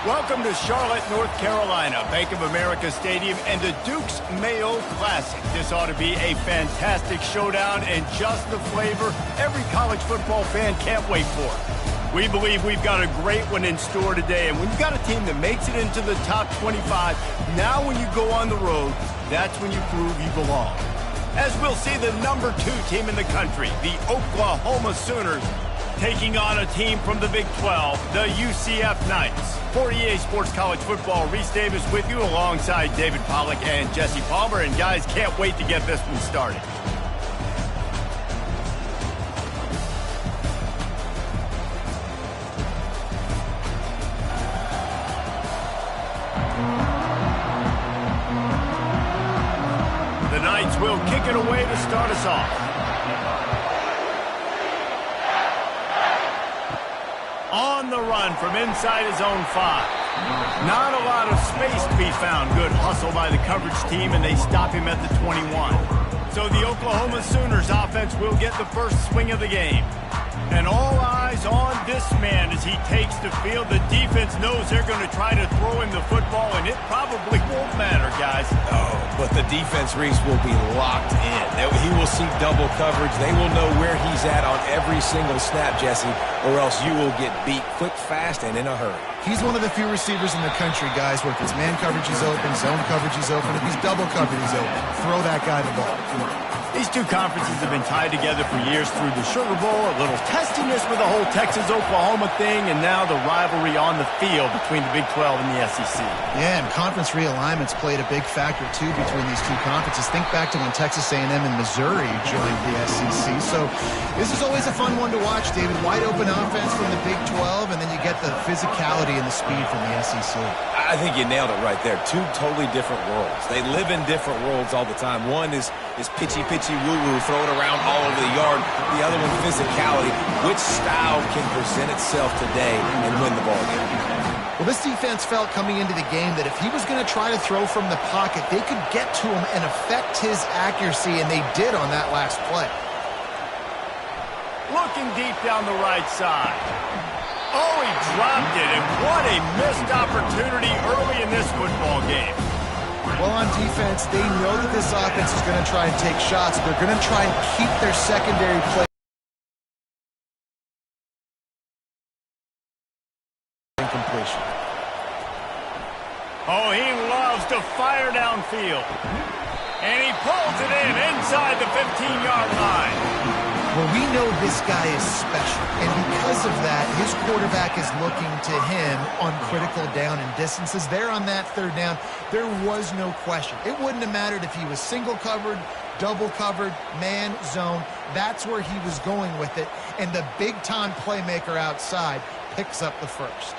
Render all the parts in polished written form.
Welcome to Charlotte, North Carolina, Bank of America Stadium, and the Duke's Mayo Classic. This ought to be a fantastic showdown and just the flavor every college football fan can't wait for. We believe we've got a great one in store today, and when you've got a team that makes it into the top 25, now when you go on the road, that's when you prove you belong. As we'll see the number 2 team in the country, the Oklahoma Sooners, taking on a team from the Big 12, the UCF Knights. For EA Sports College Football, Reese Davis with you alongside David Pollack and Jesse Palmer. And guys, can't wait to get this one started. The Knights will kick it away to start us off. On the run from inside his own 5. Not a lot of space to be found. Good hustle by the coverage team, and they stop him at the 21. So the Oklahoma Sooners offense will get the first swing of the game. And all eyes on this man as he takes the field. The defense knows they're going to try to throw him the football, and it probably won't matter, guys. Oh, but the defense, Reese, will be locked in. He will see double coverage. They will know where he's at on every single snap, Jesse, or else you will get beat quick, fast, and in a hurry. He's one of the few receivers in the country, guys, where if his man coverage is open, zone coverage is open, if he's double covered, he's open. Throw that guy the ball. These two conferences have been tied together for years through the Sugar Bowl, a little testiness with the whole Texas-Oklahoma thing, and now the rivalry on the field between the Big 12 and the SEC. Yeah, and conference realignments played a big factor, too, between these two conferences. Think back to when Texas A&M and Missouri joined the SEC. So this is always a fun one to watch, David. Wide open offense from the Big 12, and then you get the physicality and the speed from the SEC. I think you nailed it right there. Two totally different worlds. They live in different worlds all the time. One is pitchy woo-woo, throw it around all over the yard. The other one, physicality. Which style can present itself today and win the ball game? Well, this defense felt coming into the game that if he was going to try to throw from the pocket, they could get to him and affect his accuracy, and they did on that last play. Looking deep down the right side. Oh, he dropped it, and what a missed opportunity early in this football game. Well, on defense, they know that this offense is going to try and take shots. They're going to try and keep their secondary play. Incompletion. Oh, he loves to fire downfield. And he pulls it in inside the 15-yard line. Well, we know this guy is special, and because of that, his quarterback is looking to him on critical down and distances. There on that third down, there was no question. It wouldn't have mattered if he was single covered, double covered, man, zone. That's where he was going with it, and the big-time playmaker outside picks up the first.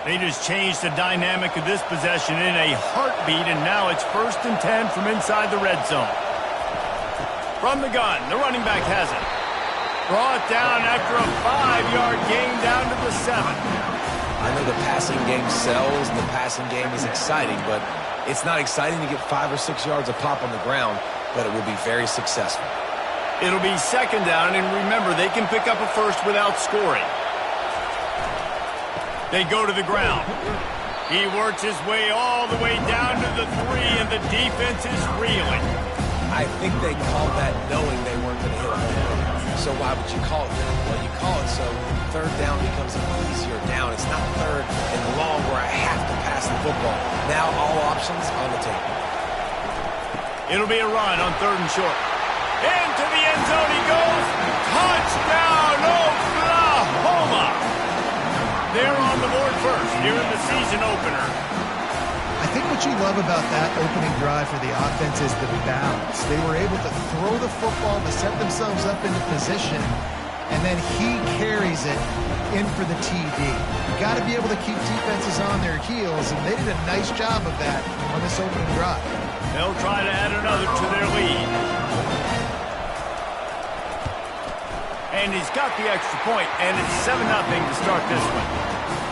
They just changed the dynamic of this possession in a heartbeat, and now it's 1st and 10 from inside the red zone. From the gun, the running back has it. Brought down after a 5-yard gain down to the 7. I know the passing game sells and the passing game is exciting, but it's not exciting to get 5 or 6 yards of pop on the ground, but it will be very successful. It'll be 2nd down, and remember, they can pick up a first without scoring. They go to the ground. He works his way all the way down to the 3, and the defense is reeling. I think they called that knowing they weren't going to hit a home run. So why would you call it that? Well, you call it so 3rd down becomes an easier down. It's not 3rd and long where I have to pass the football. Now all options on the table. It'll be a run on 3rd and short. Into the end zone he goes. Touchdown, Oklahoma! They're on the board first here in the season opener. I think what you love about that opening drive for the offense is the balance. They were able to throw the football to set themselves up into position, and then he carries it in for the TD. You got to be able to keep defenses on their heels, and they did a nice job of that on this opening drive. They'll try to add another to their lead. And he's got the extra point, and it's 7-0 to start this one.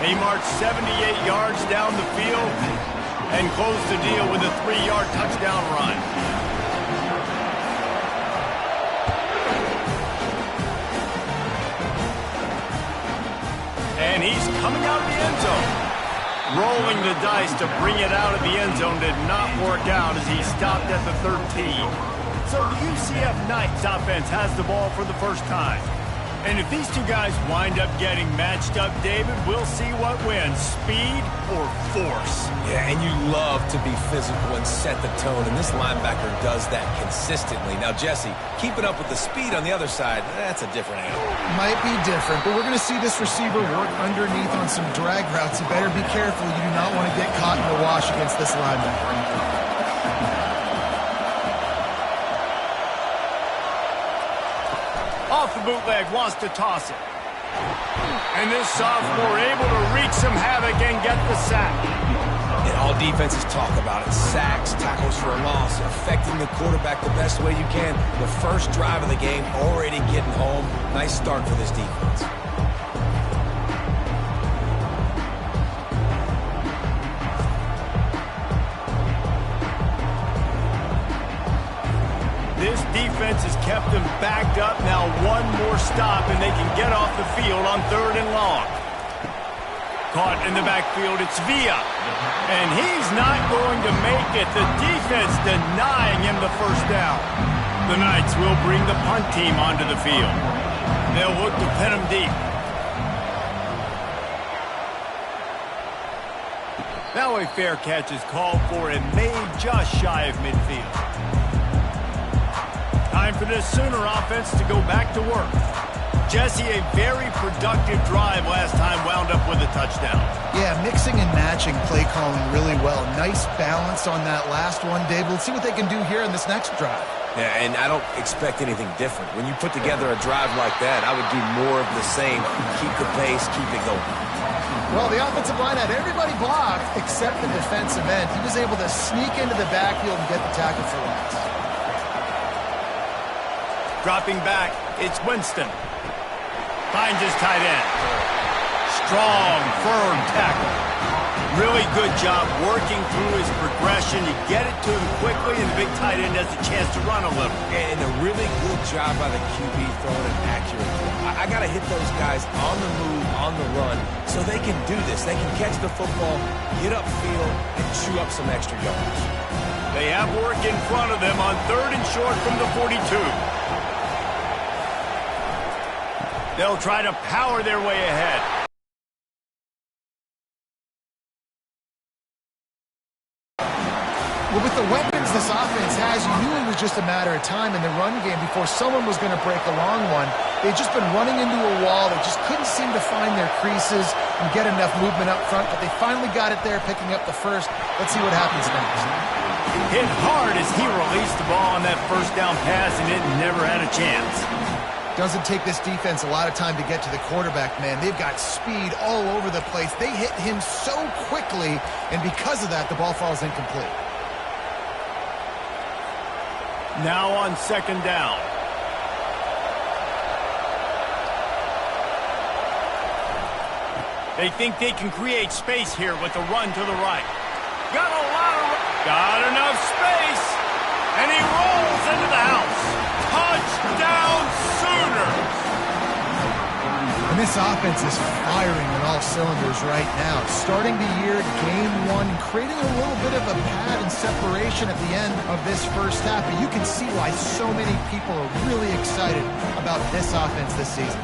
He marched 78 yards down the field and closed the deal with a 3-yard touchdown run. And he's coming out of the end zone. Rolling the dice to bring it out of the end zone did not work out as he stopped at the 13. So the UCF Knights offense has the ball for the first time. And if these two guys wind up getting matched up, David, we'll see what wins, speed or force. Yeah, and you love to be physical and set the tone, and this linebacker does that consistently. Now, Jesse, keeping up with the speed on the other side, that's a different animal. Might be different, but we're going to see this receiver work underneath on some drag routes. You better be careful. You do not want to get caught in the wash against this linebacker. Off the bootleg, wants to toss it. And this sophomore able to wreak some havoc and get the sack. And all defenses talk about it. Sacks, tackles for a loss, affecting the quarterback the best way you can. The first drive of the game, already getting home. Nice start for this defense. This defense has kept them backed up. Now one more stop, and they can get off the field on 3rd and long. Caught in the backfield, it's Villa. And he's not going to make it. The defense denying him the first down. The Knights will bring the punt team onto the field. They'll look to pin him deep. Now a fair catch is called for and made just shy of midfield. Time for this Sooner offense to go back to work. Jesse, a very productive drive last time, wound up with a touchdown. Yeah, mixing and matching play calling really well. Nice balance on that last one, Dave. Let's see what they can do here in this next drive. Yeah, and I don't expect anything different. When you put together a drive like that, I would do more of the same. Keep the pace, keep it going. Well, the offensive line had everybody blocked except the defensive end. He was able to sneak into the backfield and get the tackle for loss. Dropping back, it's Winston. Finds his tight end. Strong, firm tackle. Really good job working through his progression. You get it to him quickly, and the big tight end has a chance to run a little. And a really good job by the QB throwing an accurate throw. I got to hit those guys on the move, on the run, so they can do this. They can catch the football, get upfield, and chew up some extra yards. They have work in front of them on 3rd and short from the 42. They'll try to power their way ahead. Well, with the weapons this offense has, you knew it was just a matter of time in the run game before someone was going to break a long one. They'd just been running into a wall. They just couldn't seem to find their creases and get enough movement up front, but they finally got it there, picking up the first. Let's see what happens next. Hit hard as he released the ball on that first down pass, and it never had a chance. Doesn't take this defense a lot of time to get to the quarterback, man. They've got speed all over the place. They hit him so quickly, and because of that, the ball falls incomplete. Now on 2nd down. They think they can create space here with a run to the right. Got enough space, and he rolls into the house. Touchdown Sooners! And this offense is firing on all cylinders right now. Starting the year, game 1, creating a little bit of a pad and separation at the end of this first half. But you can see why so many people are really excited about this offense this season.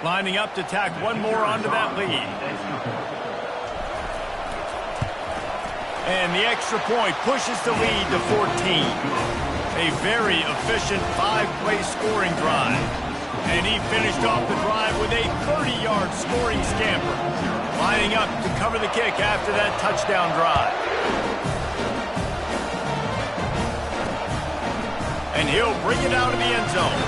Lining up to tack one more onto that lead. And the extra point pushes the lead to 14. A very efficient 5-play scoring drive. And he finished off the drive with a 30-yard scoring scamper. Lining up to cover the kick after that touchdown drive. And he'll bring it out of the end zone.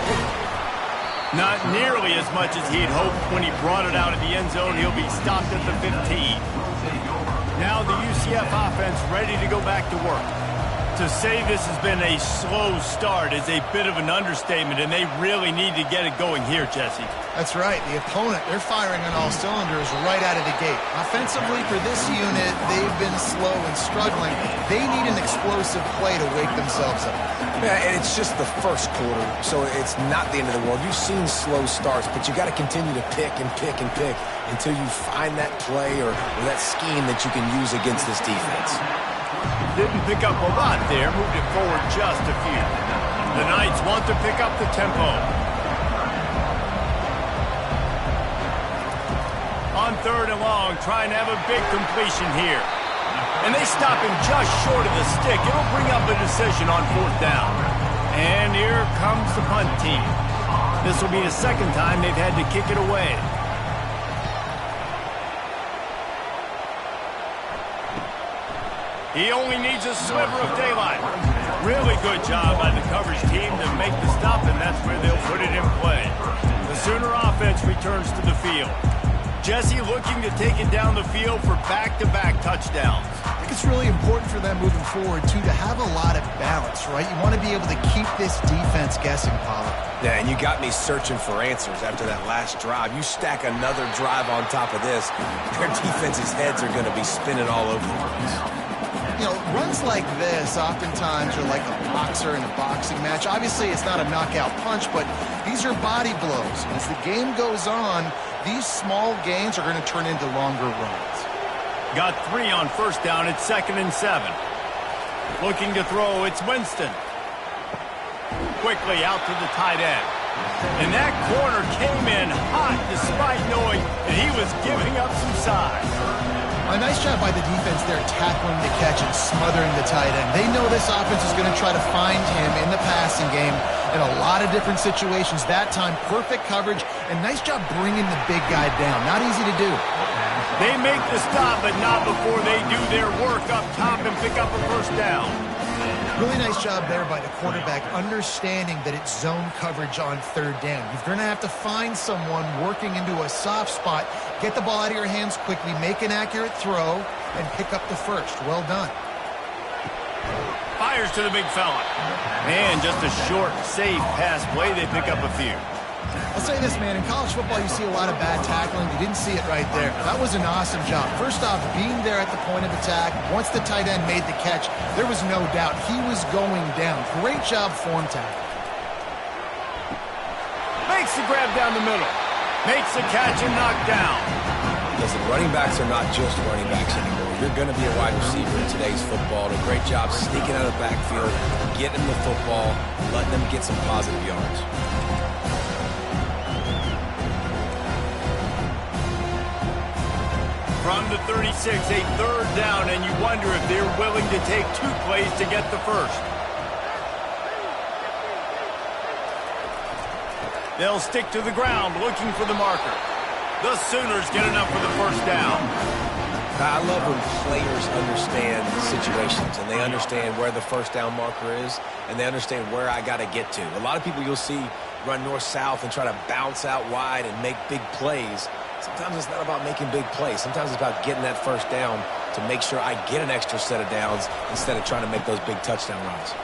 Not nearly as much as he'd hoped when he brought it out of the end zone. He'll be stopped at the 15. Now the UCF offense ready to go back to work. To say this has been a slow start is a bit of an understatement, and they really need to get it going here, Jesse. That's right. The opponent, they're firing on all cylinders right out of the gate. Offensively, for this unit, they've been slow and struggling. They need an explosive play to wake themselves up. Yeah, and it's just the first quarter, so it's not the end of the world. You've seen slow starts, but you got to continue to pick and pick and pick until you find that play or that scheme that you can use against this defense. Didn't pick up a lot there, moved it forward just a few. The Knights want to pick up the tempo. On 3rd and long, trying to have a big completion here. And they stop him just short of the stick. It'll bring up a decision on 4th down. And here comes the punt team. This will be the second time they've had to kick it away. He only needs a sliver of daylight. Really good job by the coverage team to make the stop, and that's where they'll put it in play. The Sooner offense returns to the field. Jesse looking to take it down the field for back-to-back touchdowns. I think it's really important for them moving forward, too, to have a lot of balance, right? You want to be able to keep this defense guessing, Pollard. Yeah, and you got me searching for answers after that last drive. You stack another drive on top of this, their defense's heads are going to be spinning all over the place. You know, runs like this oftentimes are like a boxer in a boxing match. Obviously, it's not a knockout punch, but these are body blows. And as the game goes on, these small gains are going to turn into longer runs. Got 3 on 1st down. It's 2nd and 7. Looking to throw, it's Winston. Quickly out to the tight end. And that corner came in hot despite knowing that he was giving up some size. A nice job by the defense there, tackling the catch and smothering the tight end. They know this offense is going to try to find him in the passing game in a lot of different situations. That time, perfect coverage, and nice job bringing the big guy down. Not easy to do. They make the stop, but not before they do their work up top and pick up a 1st down. Really nice job there by the quarterback, understanding that it's zone coverage on 3rd down. You're going to have to find someone working into a soft spot, get the ball out of your hands quickly, make an accurate throw, and pick up the 1st. Well done. Fires to the big fella. And just a short, safe pass play. They pick up a few. I'll say this, man. In college football, you see a lot of bad tackling. You didn't see it right there. That was an awesome job. First off, being there at the point of attack. Once the tight end made the catch, there was no doubt he was going down. Great job form tackle. Makes the grab down the middle. Makes the catch and knocked down. Listen, running backs are not just running backs anymore. You're going to be a wide receiver in today's football. A great job sneaking out of the backfield, getting the football, letting them get some positive yards. From the 36, a 3rd down, and you wonder if they're willing to take 2 plays to get the 1st. They'll stick to the ground, looking for the marker. The Sooners get enough for the 1st down. I love when players understand situations, and they understand where the 1st down marker is, and they understand where I got to get to. A lot of people you'll see run north-south and try to bounce out wide and make big plays. Sometimes it's not about making big plays. Sometimes it's about getting that 1st down to make sure I get an extra set of downs instead of trying to make those big touchdown runs.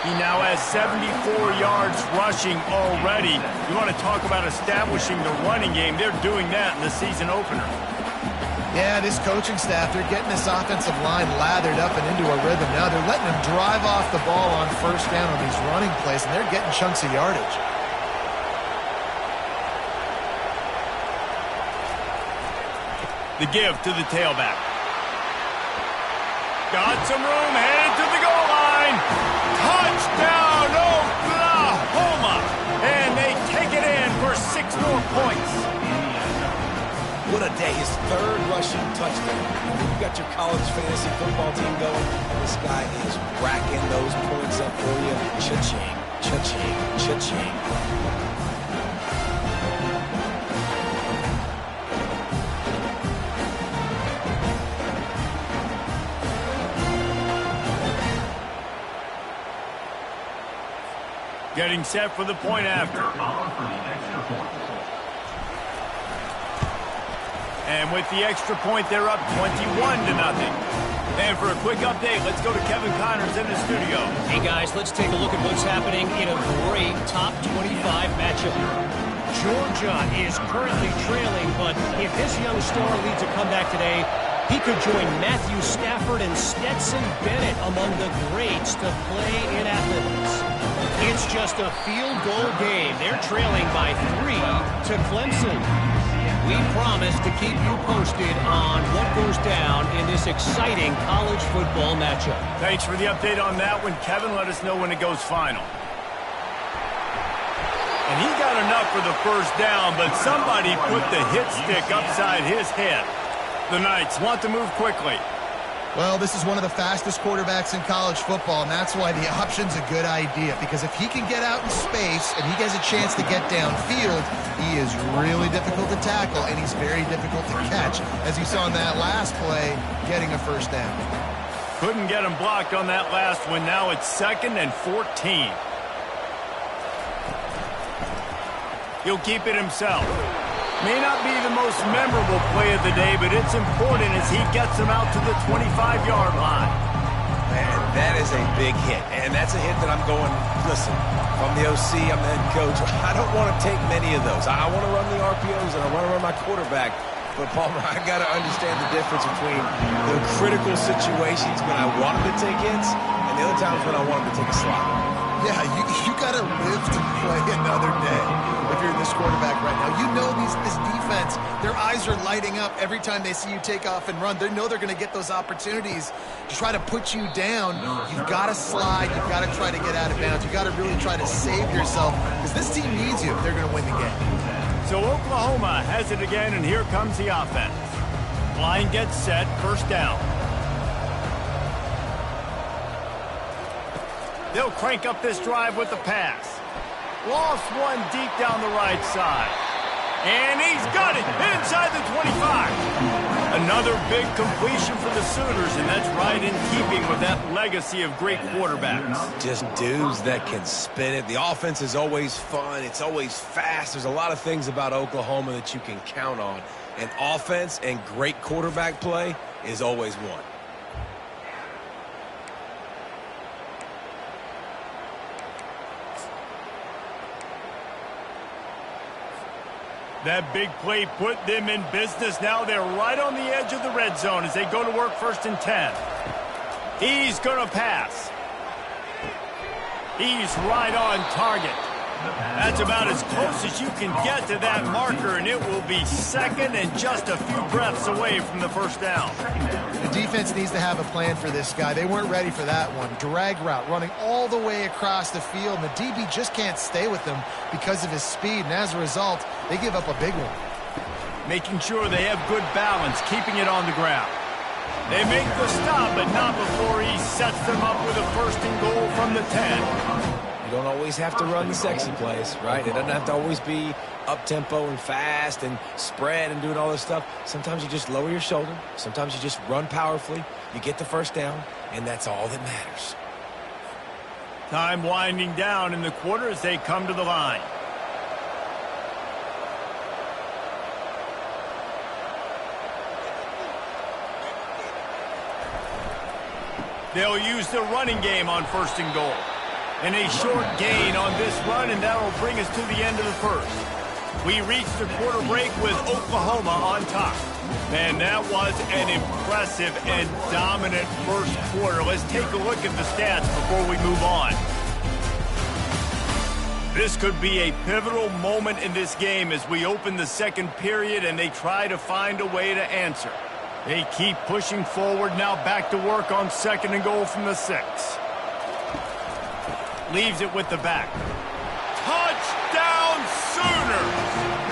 He now has 74 yards rushing already. You want to talk about establishing the running game. They're doing that in the season opener. Yeah, this coaching staff, they're getting this offensive line lathered up and into a rhythm now. They're letting them drive off the ball on 1st down on these running plays, and they're getting chunks of yardage. The give to the tailback. Got some room, headed to the goal line. Touchdown, Oklahoma! And they take it in for 6 more points. What a day. His 3rd rushing touchdown. You've got your college fantasy football team going. This guy is racking those points up for you. Cha-ching, cha-ching, cha-ching. Getting set for the point after. And with the extra point, they're up 21-0. And for a quick update, let's go to Kevin Connors in the studio. Hey guys, let's take a look at what's happening in a great top 25 matchup. Georgia is currently trailing, but if this young star leads a comeback today, he could join Matthew Stafford and Stetson Bennett among the greats to play in athletics. It's just a field goal game. They're trailing by 3 to Clemson. We promise to keep you posted on what goes down in this exciting college football matchup. Thanks for the update on that one, Kevin. Let us know when it goes final. And he got enough for the first down, but somebody put the hit stick upside his head. The Knights want to move quickly. Well, this is one of the fastest quarterbacks in college football, and that's why the option's a good idea. Because if he can get out in space and he has a chance to get downfield, he is really difficult to tackle, and he's very difficult to catch. As you saw in that last play, getting a first down. Couldn't get him blocked on that last one. Now it's 2nd and 14. He'll keep it himself. May not be the most memorable play of the day, but it's important as he gets him out to the 25-yard line. Man, that is a big hit. And that's a hit that I'm going, listen, if I'm the OC, I'm the head coach, I don't want to take many of those. I want to run the RPOs and I want to run my quarterback. But, Palmer, I got to understand the difference between the critical situations when I want him to take hits and the other times when I want him to take a slot. Yeah, you got to live to play another day if you're this quarterback right now. You know this defense, their eyes are lighting up every time they see you take off and run. They know they're going to get those opportunities to try to put you down. You've got to slide. You've got to try to get out of bounds. You've got to really try to save yourself because this team needs you if they're going to win the game. So Oklahoma has it again, and here comes the offense. Line gets set, first down. They'll crank up this drive with the pass. Lost one deep down the right side. And he's got it inside the 25. Another big completion for the Sooners, and that's right in keeping with that legacy of great quarterbacks. Just dudes that can spin it. The offense is always fun. It's always fast. There's a lot of things about Oklahoma that you can count on. And offense and great quarterback play is always one. That big play put them in business. Now they're right on the edge of the red zone as they go to work 1st and 10. He's going to pass. He's right on target. That's about as close as you can get to that marker, and it will be 2nd and just a few breaths away from the first down. The defense needs to have a plan for this guy. They weren't ready for that one. Drag route, running all the way across the field, and the DB just can't stay with him because of his speed, and as a result, they give up a big one. Making sure they have good balance, keeping it on the ground. They make the stop, but not before he sets them up with a 1st and goal from the 10. You don't always have to run the sexy plays, right? It doesn't have to always be up-tempo and fast and spread and doing all this stuff. Sometimes you just lower your shoulder. Sometimes you just run powerfully. You get the first down, and that's all that matters. Time winding down in the quarter as they come to the line. They'll use the running game on 1st and goal. And a short gain on this run, and that'll bring us to the end of the first. We reached the quarter break with Oklahoma on top. Man, that was an impressive and dominant first quarter. Let's take a look at the stats before we move on. This could be a pivotal moment in this game as we open the second period and they try to find a way to answer. They keep pushing forward, now back to work on 2nd and goal from the 6. Leaves it with the back. Touchdown Sooners!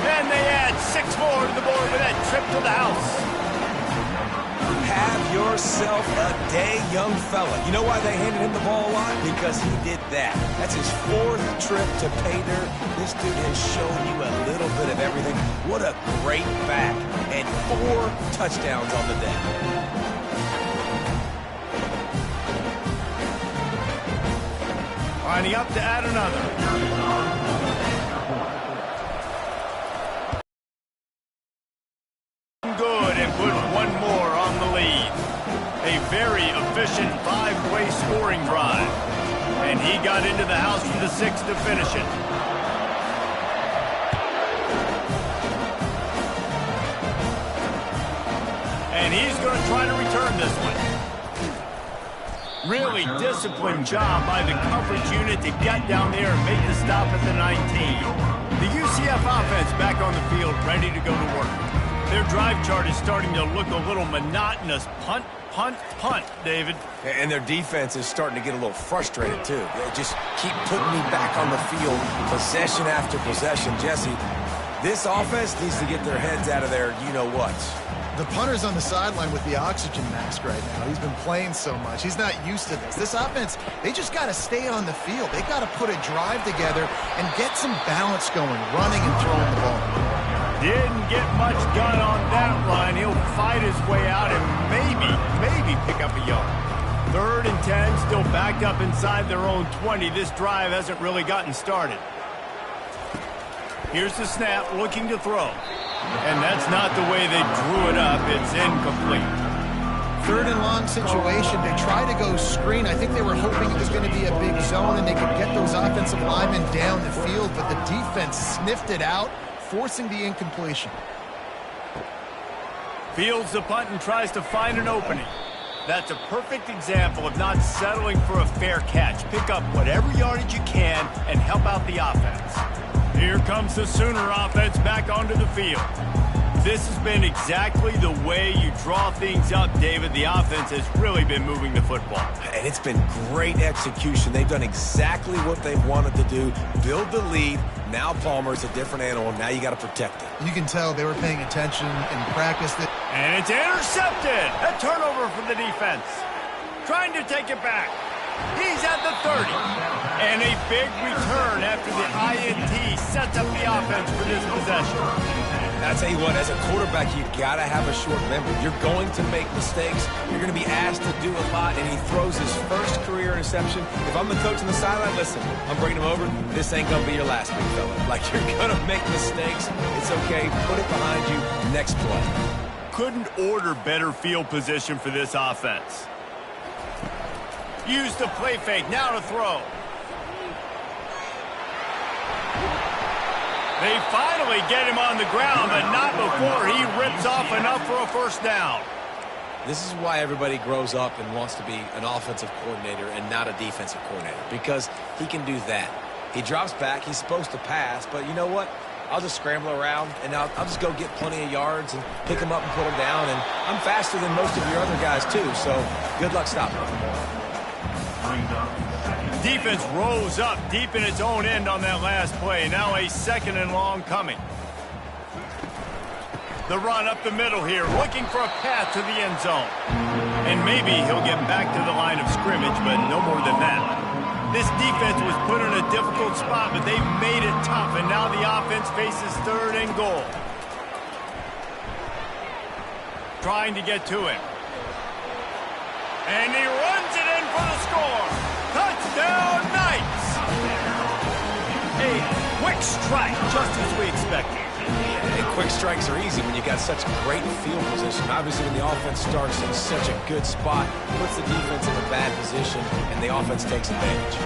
And they add 6 more to the board with that trip to the house. Have yourself a day, young fella. You know why they handed him the ball a lot? Because he did that. That's his 4th trip to pay dirt. This dude has shown you a little bit of everything. What a great back. And 4 touchdowns on the day. Lining up to add another. Good, and put one more on the lead. A very efficient 5-play scoring drive. And he got into the house for the 6th to finish it. And he's going to try to return this one. Really disciplined job by the coverage unit to get down there and make the stop at the 19. The UCF offense back on the field, ready to go to work. Their drive chart is starting to look a little monotonous. Punt, punt, punt, David. And their defense is starting to get a little frustrated, too. They just keep putting me back on the field, possession after possession. Jesse, this offense needs to get their heads out of their you-know-whats. The punter's on the sideline with the oxygen mask right now. He's been playing so much. He's not used to this. This offense, they just got to stay on the field. They got to put a drive together and get some balance going, running and throwing the ball. Didn't get much done on that run. He'll fight his way out and maybe pick up a yard. 3rd and 10, still backed up inside their own 20. This drive hasn't really gotten started. Here's the snap, looking to throw. And that's not the way they drew it up. It's incomplete. 3rd and long situation. They tried to go screen. I think they were hoping it was going to be a big zone and they could get those offensive linemen down the field, but the defense sniffed it out, forcing the incompletion. Fields the punt and tries to find an opening. That's a perfect example of not settling for a fair catch. Pick up whatever yardage you can and help out the offense. Here comes the Sooner offense back onto the field. This has been exactly the way you draw things up, David. The offense has really been moving the football. And it's been great execution. They've done exactly what they've wanted to do. Build the lead. Now Palmer's a different animal. Now you got to protect it. You can tell they were paying attention in practice. And it's intercepted. A turnover for the defense. Trying to take it back. He's at the 30. And a big return after the INT sets up the offense for this possession. I tell you what, as a quarterback, you got to have a short memory. You're going to make mistakes. You're going to be asked to do a lot, and he throws his first career interception. If I'm the coach on the sideline, listen, I'm bringing him over. This ain't going to be your last, big fella. Like, you're going to make mistakes. It's okay. Put it behind you. Next play. Couldn't order better field position for this offense. Use the play fake. Now to throw. They finally get him on the ground, but not before he rips off enough for a first down. This is why everybody grows up and wants to be an offensive coordinator and not a defensive coordinator, because he can do that. He drops back. He's supposed to pass, but you know what? I'll just scramble around, and I'll just go get plenty of yards and pick him up and put him down, and I'm faster than most of your other guys, too, so good luck stopping him. Defense rose up deep in its own end on that last play. Now a 2nd and long coming. The run up the middle here, looking for a path to the end zone. And maybe he'll get back to the line of scrimmage, but no more than that. This defense was put in a difficult spot, but they've made it tough, and now the offense faces 3rd and goal. Trying to get to him. And he runs it in for the score. Touchdown, Knights! A quick strike, just as we expected. And quick strikes are easy when you got such great field position. Obviously, when the offense starts in such a good spot, puts the defense in a bad position, and the offense takes advantage.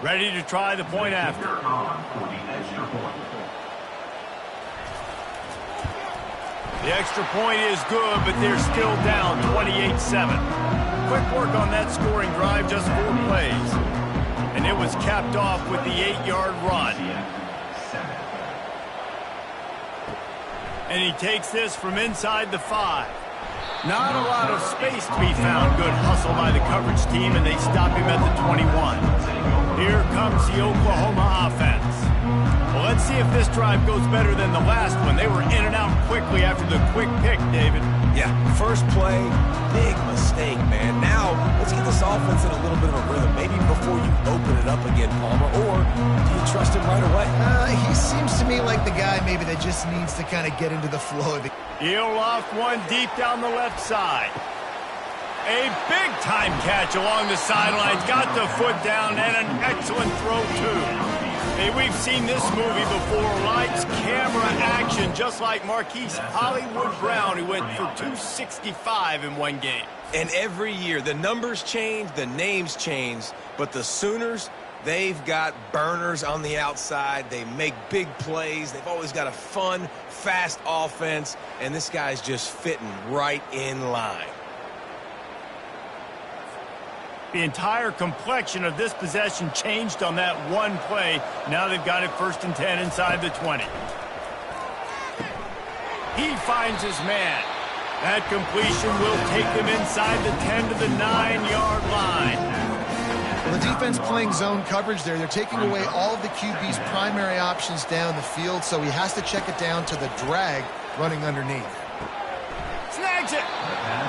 Ready to try the point after. The extra point is good, but they're still down 28-7. Quick work on that scoring drive, just 4 plays. And it was capped off with the 8-yard run. And he takes this from inside the 5. Not a lot of space to be found. Good hustle by the coverage team, and they stop him at the 21. Here comes the Oklahoma offense. Well, let's see if this drive goes better than the last one. They were in and out quickly after the quick pick, David. Yeah, first play, big mistake, man. Now, let's get this offense in a little bit of a rhythm. Maybe before you open it up again, Palmer, or do you trust him right away? He seems to me like the guy maybe that just needs to kind of get into the flow of it. He'll loft one deep down the left side. A big-time catch along the sidelines. Got the foot down and an excellent throw, too. Hey, we've seen this movie before. Lights, camera, action, just like Marquise Hollywood Brown, who went for 265 in one game. And every year, the numbers change, the names change, but the Sooners, they've got burners on the outside. They make big plays. They've always got a fun, fast offense, and this guy's just fitting right in line. The entire complexion of this possession changed on that one play. Now they've got it 1st and 10 inside the 20. He finds his man. That completion will take them inside the 10 to the 9-yard line. Well, the defense playing zone coverage there. They're taking away all of the QB's primary options down the field, so he has to check it down to the drag running underneath. Snags it.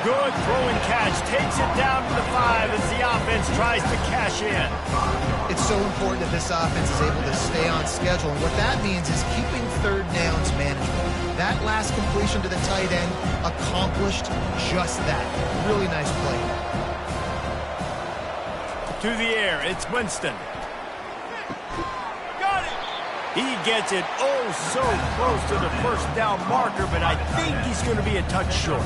Good throw and catch. Takes it down to the 5 as the offense tries to cash in. It's so important that this offense is able to stay on schedule. And what that means is keeping third downs manageable. That last completion to the tight end accomplished just that. Really nice play. To the air, it's Winston. Got it. He gets it oh so close to the 1st down marker, but I think he's going to be a touch short.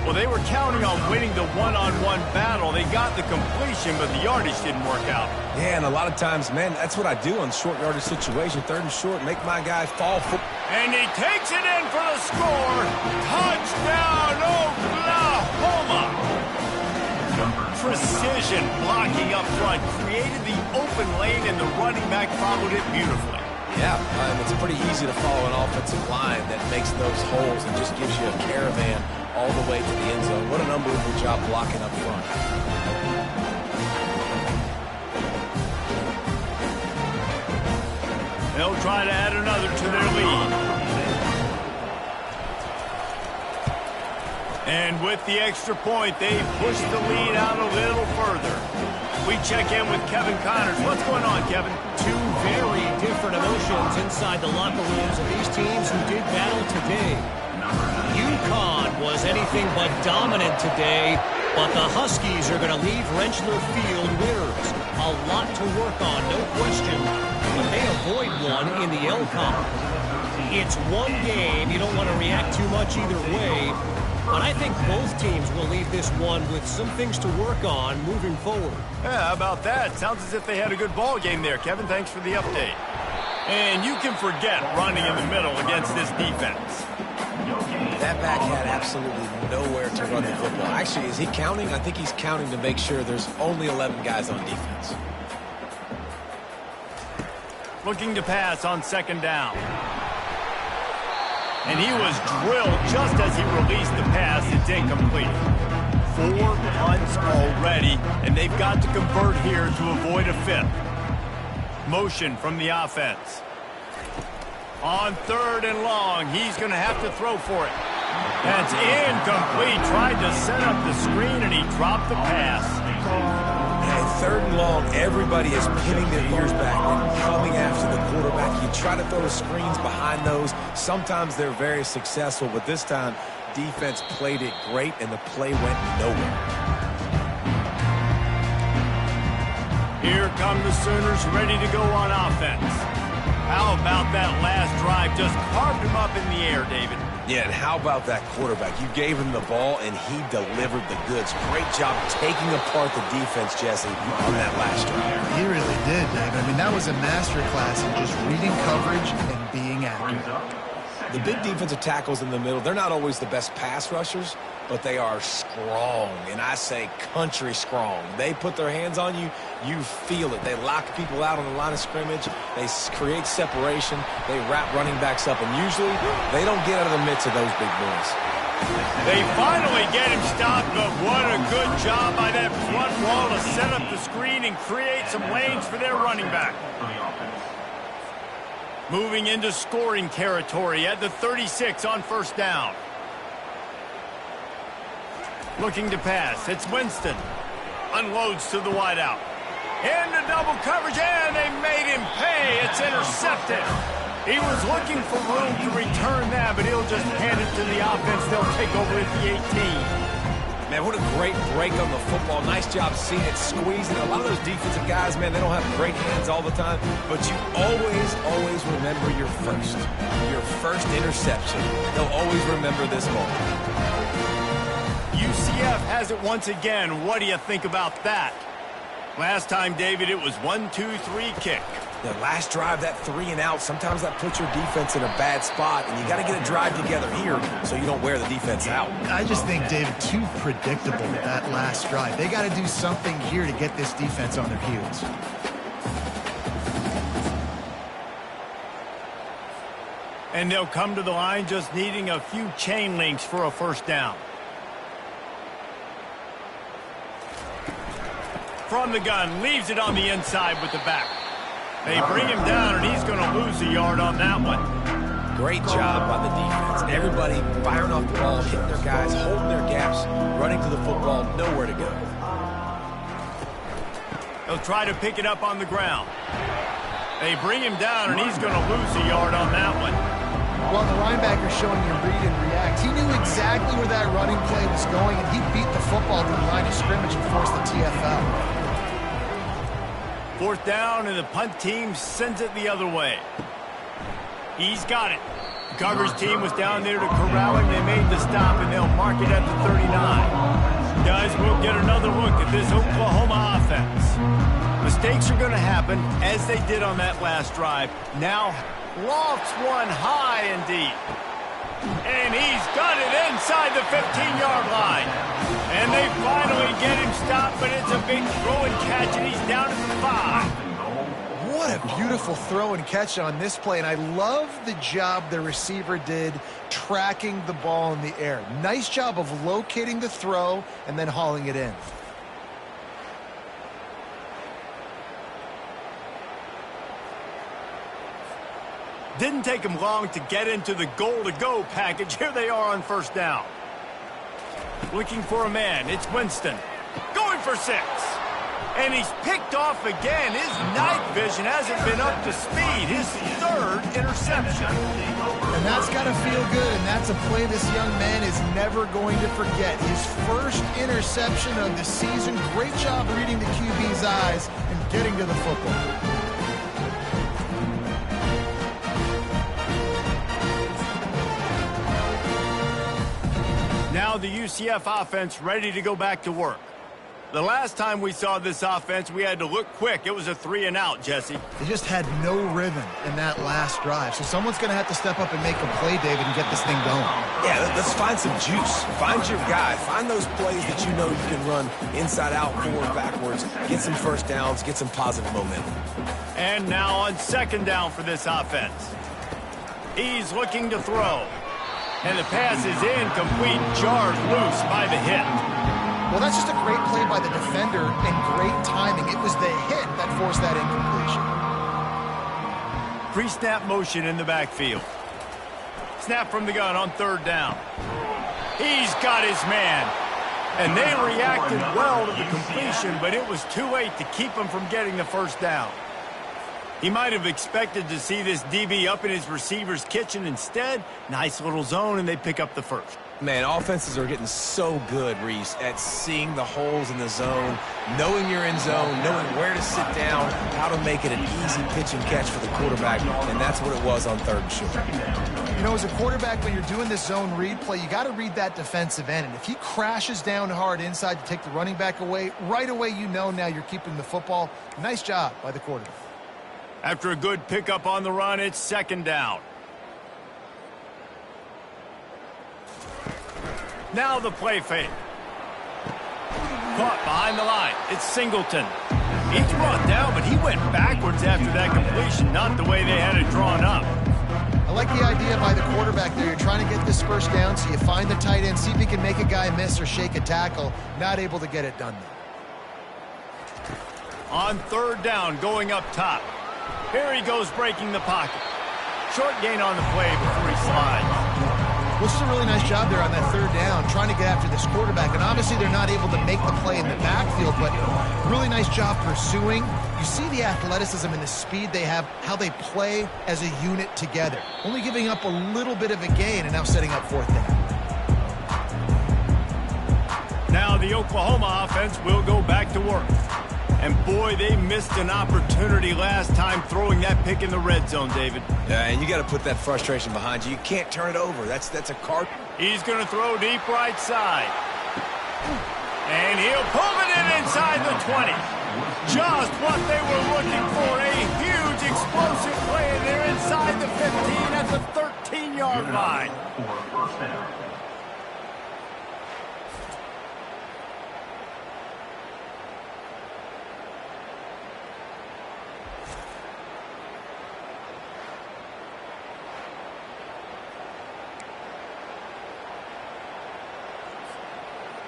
Well, they were counting on winning the one-on-one battle. They got the completion, but the yardage didn't work out. Yeah, and a lot of times, man, that's what I do on short yardage situation. 3rd and short, make my guy fall for. And he takes it in for the score. Touchdown, Oklahoma. Precision blocking up front created the open lane, and the running back followed it beautifully. Yeah, it's pretty easy to follow an offensive line that makes those holes and just gives you a caravan all the way to the end zone. What an unbelievable job blocking up front. They'll try to add another to their lead. And with the extra point, they push the lead out a little further. We check in with Kevin Connors. What's going on, Kevin? Two very different emotions inside the locker rooms of these teams who did battle today. UConn was anything but dominant today, but the Huskies are going to leave Rentschler Field winners. A lot to work on, no question, but they avoid one in the L-Con. It's one game. You don't want to react too much either way, but I think both teams will leave this one with some things to work on moving forward. Yeah, how about that? Sounds as if they had a good ball game there, Kevin. Thanks for the update. And you can forget running in the middle against this defense. That back had absolutely nowhere to run the football. Actually, is he counting? I think he's counting to make sure there's only 11 guys on defense. Looking to pass on 2nd down. And he was drilled just as he released the pass. It's incomplete. 4 punts already, and they've got to convert here to avoid a 5th. Motion from the offense. On 3rd and long, he's going to have to throw for it. That's incomplete. Tried to set up the screen, and he dropped the pass. And 3rd and long, everybody is pinning their ears back and coming after the quarterback. You try to throw the screens behind those. Sometimes they're very successful, but this time, defense played it great, and the play went nowhere. Here come the Sooners ready to go on offense. How about that last drive? Just carved him up in the air, David. Yeah, and how about that quarterback? You gave him the ball, and he delivered the goods. Great job taking apart the defense, Jesse, on that last drive. He really did, David. I mean, that was a masterclass in just reading coverage and being accurate. The big defensive tackles in the middle, they're not always the best pass rushers, but they are strong, and I say country strong. They put their hands on you, you feel it. They lock people out on the line of scrimmage. They create separation. They wrap running backs up, and usually they don't get out of the midst of those big boys. They finally get him stopped, but what a good job by that front wall to set up the screen and create some lanes for their running back. Moving into scoring territory at the 36 on 1st down. Looking to pass. It's Winston. Unloads to the wideout. Into double coverage, and they made him pay. It's intercepted. He was looking for room to return that, but he'll just hand it to the offense. They'll take over at the 18. Man, what a great break on the football. Nice job seeing it, squeezing it. A lot of those defensive guys, man, they don't have great hands all the time, but you always remember your first interception. They'll always remember this moment. UCF has it once again. What do you think about that? Last time, David, it was 1-2-3 kick. The last drive, that 3 and out, sometimes that puts your defense in a bad spot, and you got to get a drive together here so you don't wear the defense out. I just think, David, too predictable with that last drive. They got to do something here to get this defense on their heels. And they'll come to the line just needing a few chain links for a first down. From the gun, leaves it on the inside with the back. They bring him down, and he's going to lose a yard on that one. Great job by the defense. Everybody firing off the ball, hitting their guys, holding their gaps, running to the football, nowhere to go. They'll try to pick it up on the ground. They bring him down, and he's going to lose a yard on that one. Well, the linebacker's showing you read and react. He knew exactly where that running play was going, and he beat the football to the line of scrimmage and forced the TFL. Fourth down, and the punt team sends it the other way. He's got it. The coverage team was down there to corral him. They made the stop, and they'll mark it at the 39. Guys, we'll get another look at this Oklahoma offense. Mistakes are going to happen, as they did on that last drive. Now, lofts one high and deep. And he's got it inside the 15-yard line. And they finally get him stopped, but it's a big throw and catch, and he's down at the 5. What a beautiful throw and catch on this play, and I love the job the receiver did tracking the ball in the air. Nice job of locating the throw and then hauling it in. Didn't take him long to get into the goal-to-go package. Here they are on first down. Looking for a man. It's Winston. Going for 6. And he's picked off again. His night vision hasn't been up to speed. His 3rd interception. And that's got to feel good, and that's a play this young man is never going to forget. His first interception of the season. Great job reading the QB's eyes and getting to the football. Now the UCF offense ready to go back to work. The last time we saw this offense, we had to look quick. It was a 3 and out, Jesse. They just had no rhythm in that last drive. So someone's going to have to step up and make a play, David, and get this thing going. Yeah, let's find some juice. Find your guy. Find those plays that you know you can run inside out, forward, backwards. Get some first downs. Get some positive momentum. And now on second down for this offense. He's looking to throw. And the pass is incomplete, jarred loose by the hit. Well, that's just a great play by the defender and great timing. It was the hit that forced that incompletion. Pre-snap motion in the backfield. Snap from the gun on third down. He's got his man. And they reacted well to the completion, but it was too late to keep him from getting the first down. He might have expected to see this DB up in his receiver's kitchen. Instead, nice little zone, and they pick up the first. Man, offenses are getting so good, Reese, at seeing the holes in the zone, knowing you're in zone, knowing where to sit down, how to make it an easy pitch and catch for the quarterback, and that's what it was on third and short. You know, as a quarterback, when you're doing this zone read play, you got to read that defensive end, and if he crashes down hard inside to take the running back away, right away you know now you're keeping the football. Nice job by the quarterback. After a good pickup on the run, it's second down. Now the play fake. Caught behind the line. It's Singleton. He's brought down, but he went backwards after that completion, not the way they had it drawn up. I like the idea by the quarterback there. You're trying to get this first down, so you find the tight end, see if he can make a guy miss or shake a tackle. Not able to get it done though. On third down, going up top. Here he goes breaking the pocket. Short gain on the play before he slides. which is a really nice job there on that third down, trying to get after this quarterback. And obviously they're not able to make the play in the backfield, but really nice job pursuing. You see the athleticism and the speed they have, how they play as a unit together. Only giving up a little bit of a gain and now setting up fourth down. Now the Oklahoma offense will go back to work. And boy, they missed an opportunity last time throwing that pick in the red zone, David. Yeah, and you got to put that frustration behind you. You can't turn it over. That's a card. He's going to throw deep right side. And he'll pull it in inside the 20. Just what they were looking for. A huge explosive play, and they're inside the 15 at the 13-yard line.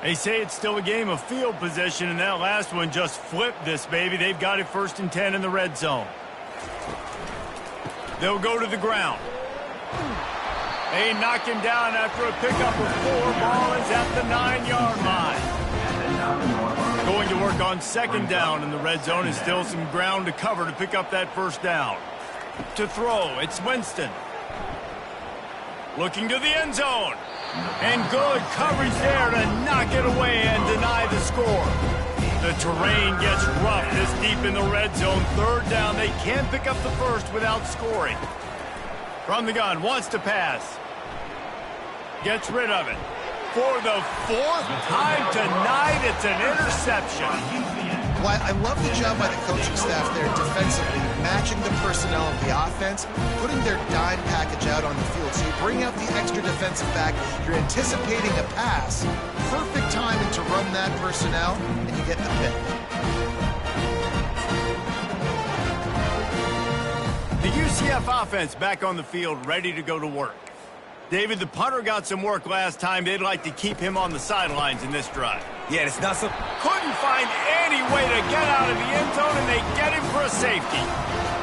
They say it's still a game of field position, and that last one just flipped this baby. They've got it 1st and 10 in the red zone. They'll go to the ground. They knock him down after a pickup of 4. Ball is at the 9-yard line. Going to work on 2nd down in the red zone, and still some ground to cover to pick up that 1st down. To throw, it's Winston. Looking to the end zone. And good coverage there to knock it away and deny the score. The terrain gets rough this deep in the red zone. 3rd down. They can't pick up the 1st without scoring. From the gun, wants to pass. Gets rid of it. For the 4th time tonight, it's an interception. Well, I love the job by the coaching staff there defensively, matching the personnel of the offense, putting their dime package out on the field. So you bring out the extra defensive back, you're anticipating a pass, perfect timing to run that personnel, and you get the pick. The UCF offense back on the field, ready to go to work. David, the punter got some work last time. They'd like to keep him on the sidelines in this drive. Yeah, it's not so... Couldn't find any way to get out of the end zone, and they get him for a safety.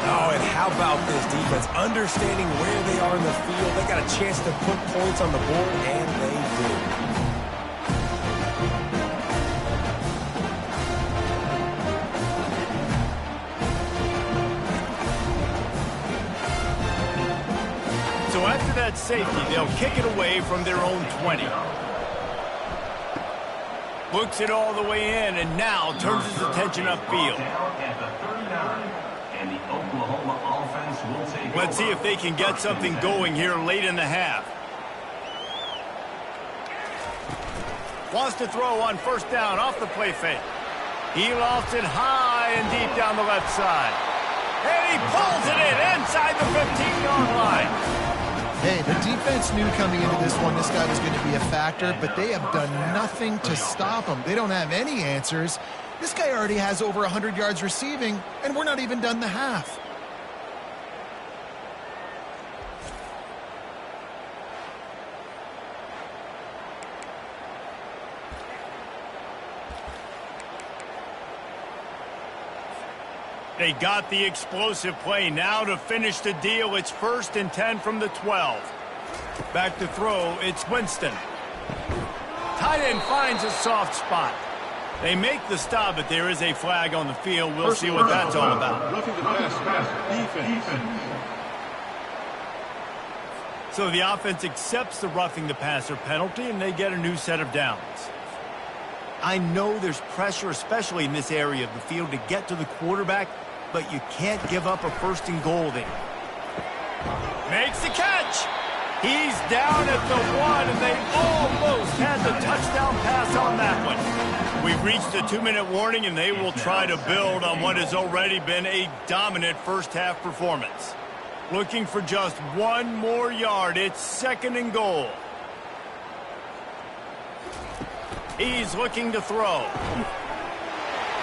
Oh, and how about this defense? Understanding where they are in the field. They got a chance to put points on the board, and they do. So after that safety, they'll kick it away from their own 20. Looks it all the way in, and now turns his attention upfield. Let's see if they can get something going here late in the half. Wants to throw on 1st down off the play fake. He lofts it high and deep down the left side. And he pulls it in inside the 15-yard line. Hey, the defense knew coming into this one this guy was going to be a factor, but they have done nothing to stop him. They don't have any answers. This guy already has over 100 yards receiving, and we're not even done the half. They got the explosive play. Now to finish the deal, it's 1st and 10 from the 12. Back to throw, it's Winston. Tight end finds a soft spot. They make the stop, but there is a flag on the field. We'll see what that's all about. So the offense accepts the roughing the passer penalty, and they get a new set of downs. I know there's pressure, especially in this area of the field, to get to the quarterback, but you can't give up a 1st and goal there. Makes the catch. He's down at the 1, and they almost had the touchdown pass on that one. We've reached a 2-minute warning, and they will try to build on what has already been a dominant first-half performance. Looking for just 1 more yard. It's 2nd and goal. He's looking to throw.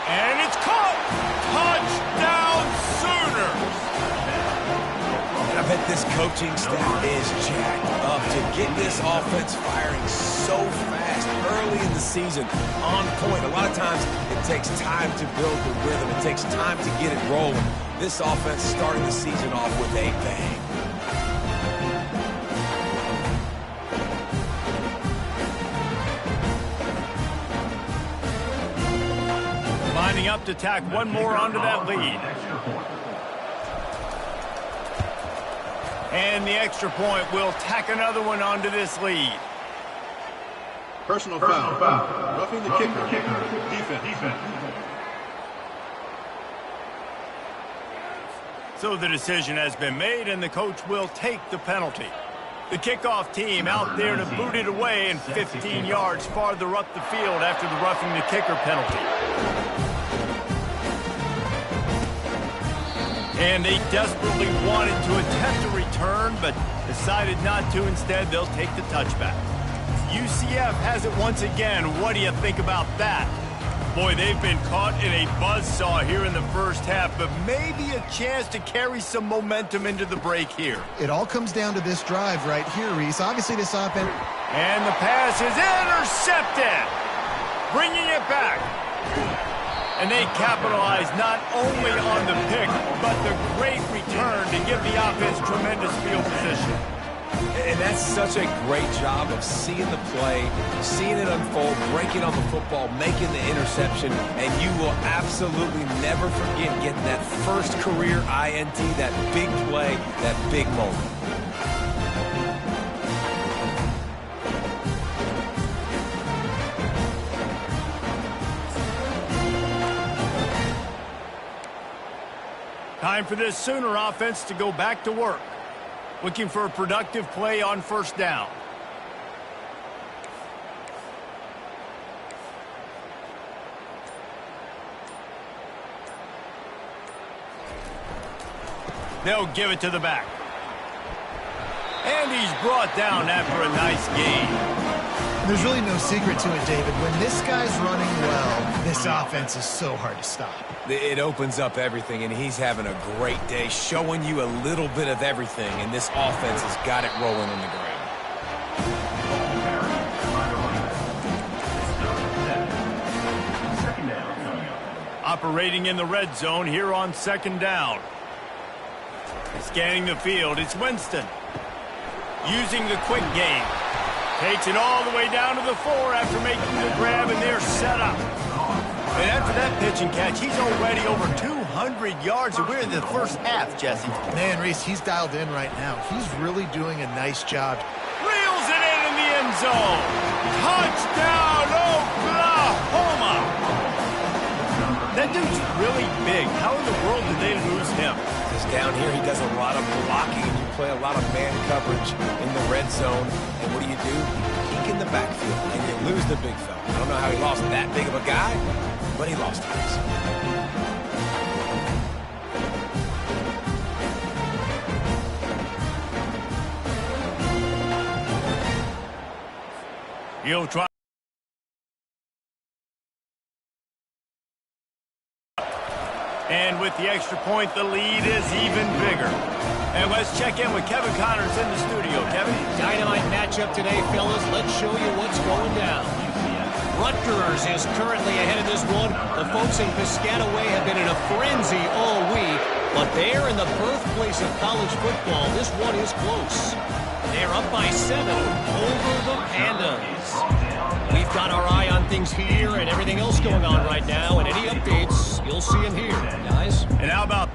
And it's caught! Touchdown Sooners! I bet this coaching staff is jacked up to get this offense firing so fast early in the season, on point. A lot of times it takes time to build the rhythm. It takes time to get it rolling. This offense starting the season off with a bang. lining up to tack one more onto that lead. And the extra point will tack another one onto this lead. Personal foul. Roughing the kicker. Defense. So the decision has been made, and the coach will take the penalty. The kickoff team out there to boot it away and 15 yards farther up the field after the roughing the kicker penalty. And they desperately wanted to attempt a return, but decided not to. Instead, they'll take the touchback. UCF has it once again. What do you think about that? Boy, they've been caught in a buzzsaw here in the first half, but maybe a chance to carry some momentum into the break here. It all comes down to this drive right here, Reese. Obviously, this offense... And the pass is intercepted, bringing it back. And they capitalize not only on the pick, but the great return to give the offense tremendous field position. And that's such a great job of seeing the play, seeing it unfold, breaking on the football, making the interception, and you will absolutely never forget getting that first career INT, that big play, that big moment. Time for this Sooner offense to go back to work. Looking for a productive play on first down. They'll give it to the back. And he's brought down after a nice gain. There's really no secret to it, David. When this guy's running well, this offense is so hard to stop. It opens up everything, and he's having a great day, showing you a little bit of everything, and this offense has got it rolling on the ground. Operating in the red zone here on second down. Scanning the field, it's Winston. Using the quick game. Takes it all the way down to the 4 after making the grab, and they're set up. And after that pitch and catch, he's already over 200 yards, and we're in the first half, Jesse. Man, Reese, he's dialed in right now. He's really doing a nice job. Reels it in the end zone. Touchdown, Oklahoma! That dude's really big. How in the world did they lose him? Because down here he does a lot of blocking, and you play a lot of man coverage in the red zone. And what do? Peek in the backfield, and you lose the big fella. I don't know how he lost that big of a guy, but he lost his. He'll try. And with the extra point, the lead is even bigger. And let's check in with Kevin Connors in the studio. Kevin? Dynamite matchup today, fellas. Let's show you what's going down. Rutgers is currently ahead of this one. The folks in Piscataway have been in a frenzy all week, but they're in the birthplace of college football. This one is close. They're up by 7 over the Pandas. We've got our eye on things here and everything else going on right now, and any updates, you'll see them here, guys. And how about...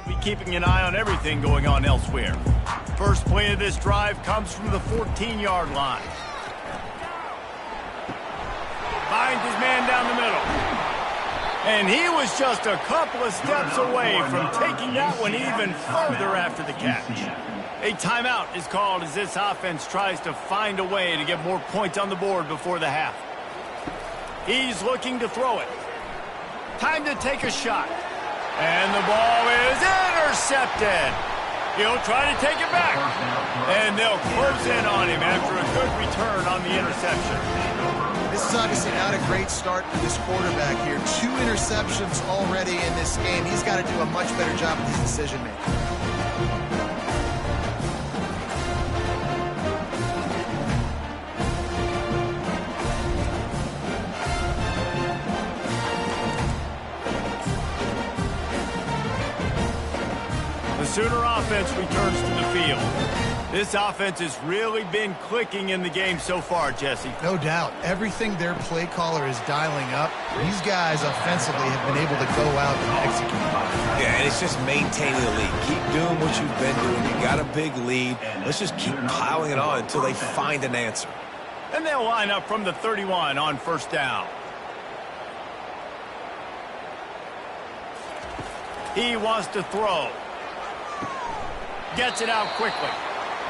Be keeping an eye on everything going on elsewhere. First play of this drive comes from the 14-yard line. Finds his man down the middle. And he was just a couple of steps away from taking that one even further after the catch. A timeout is called as this offense tries to find a way to get more points on the board before the half. He's looking to throw it. Time to take a shot. And the ball is intercepted. He'll try to take it back. And they'll close in on him after a good return on the interception. This is obviously not a great start for this quarterback here. 2 interceptions already in this game. He's got to do a much better job with his decision-making. Sooner offense returns to the field. This offense has really been clicking in the game so far, Jesse. No doubt. Everything their play caller is dialing up, these guys offensively have been able to go out and execute. Yeah, and it's just maintaining the lead. Keep doing what you've been doing. You got a big lead. Let's just keep piling it on until they find an answer. And they'll line up from the 31 on first down. He wants to throw. Gets it out quickly.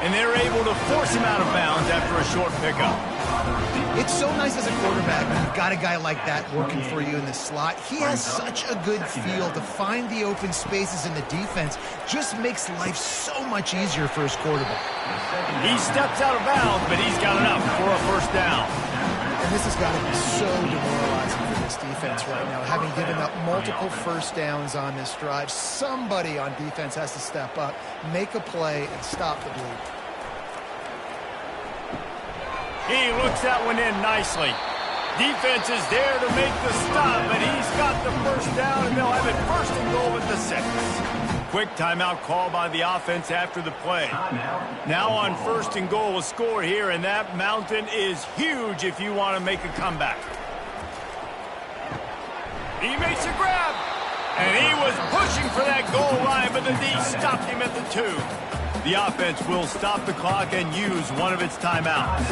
And they're able to force him out of bounds after a short pickup. It's so nice as a quarterback when you've got a guy like that working for you in the slot. He has such a good feel to find the open spaces in the defense. Just makes life so much easier for his quarterback. He steps out of bounds, but he's got enough for a first down. And this has got to be so demoralizing for this defense right now, having given up multiple first downs on this drive. Somebody on defense has to step up, make a play, and stop the bleed. He looks that one in nicely. Defense is there to make the stop, but he's got the first down, and they'll have it first and goal at the 6. Quick timeout call by the offense after the play. Now on first and goal, a score here, and that mountain is huge if you want to make a comeback. He makes a grab, and he was pushing for that goal line, but the D stopped him at the 2. The offense will stop the clock and use one of its timeouts.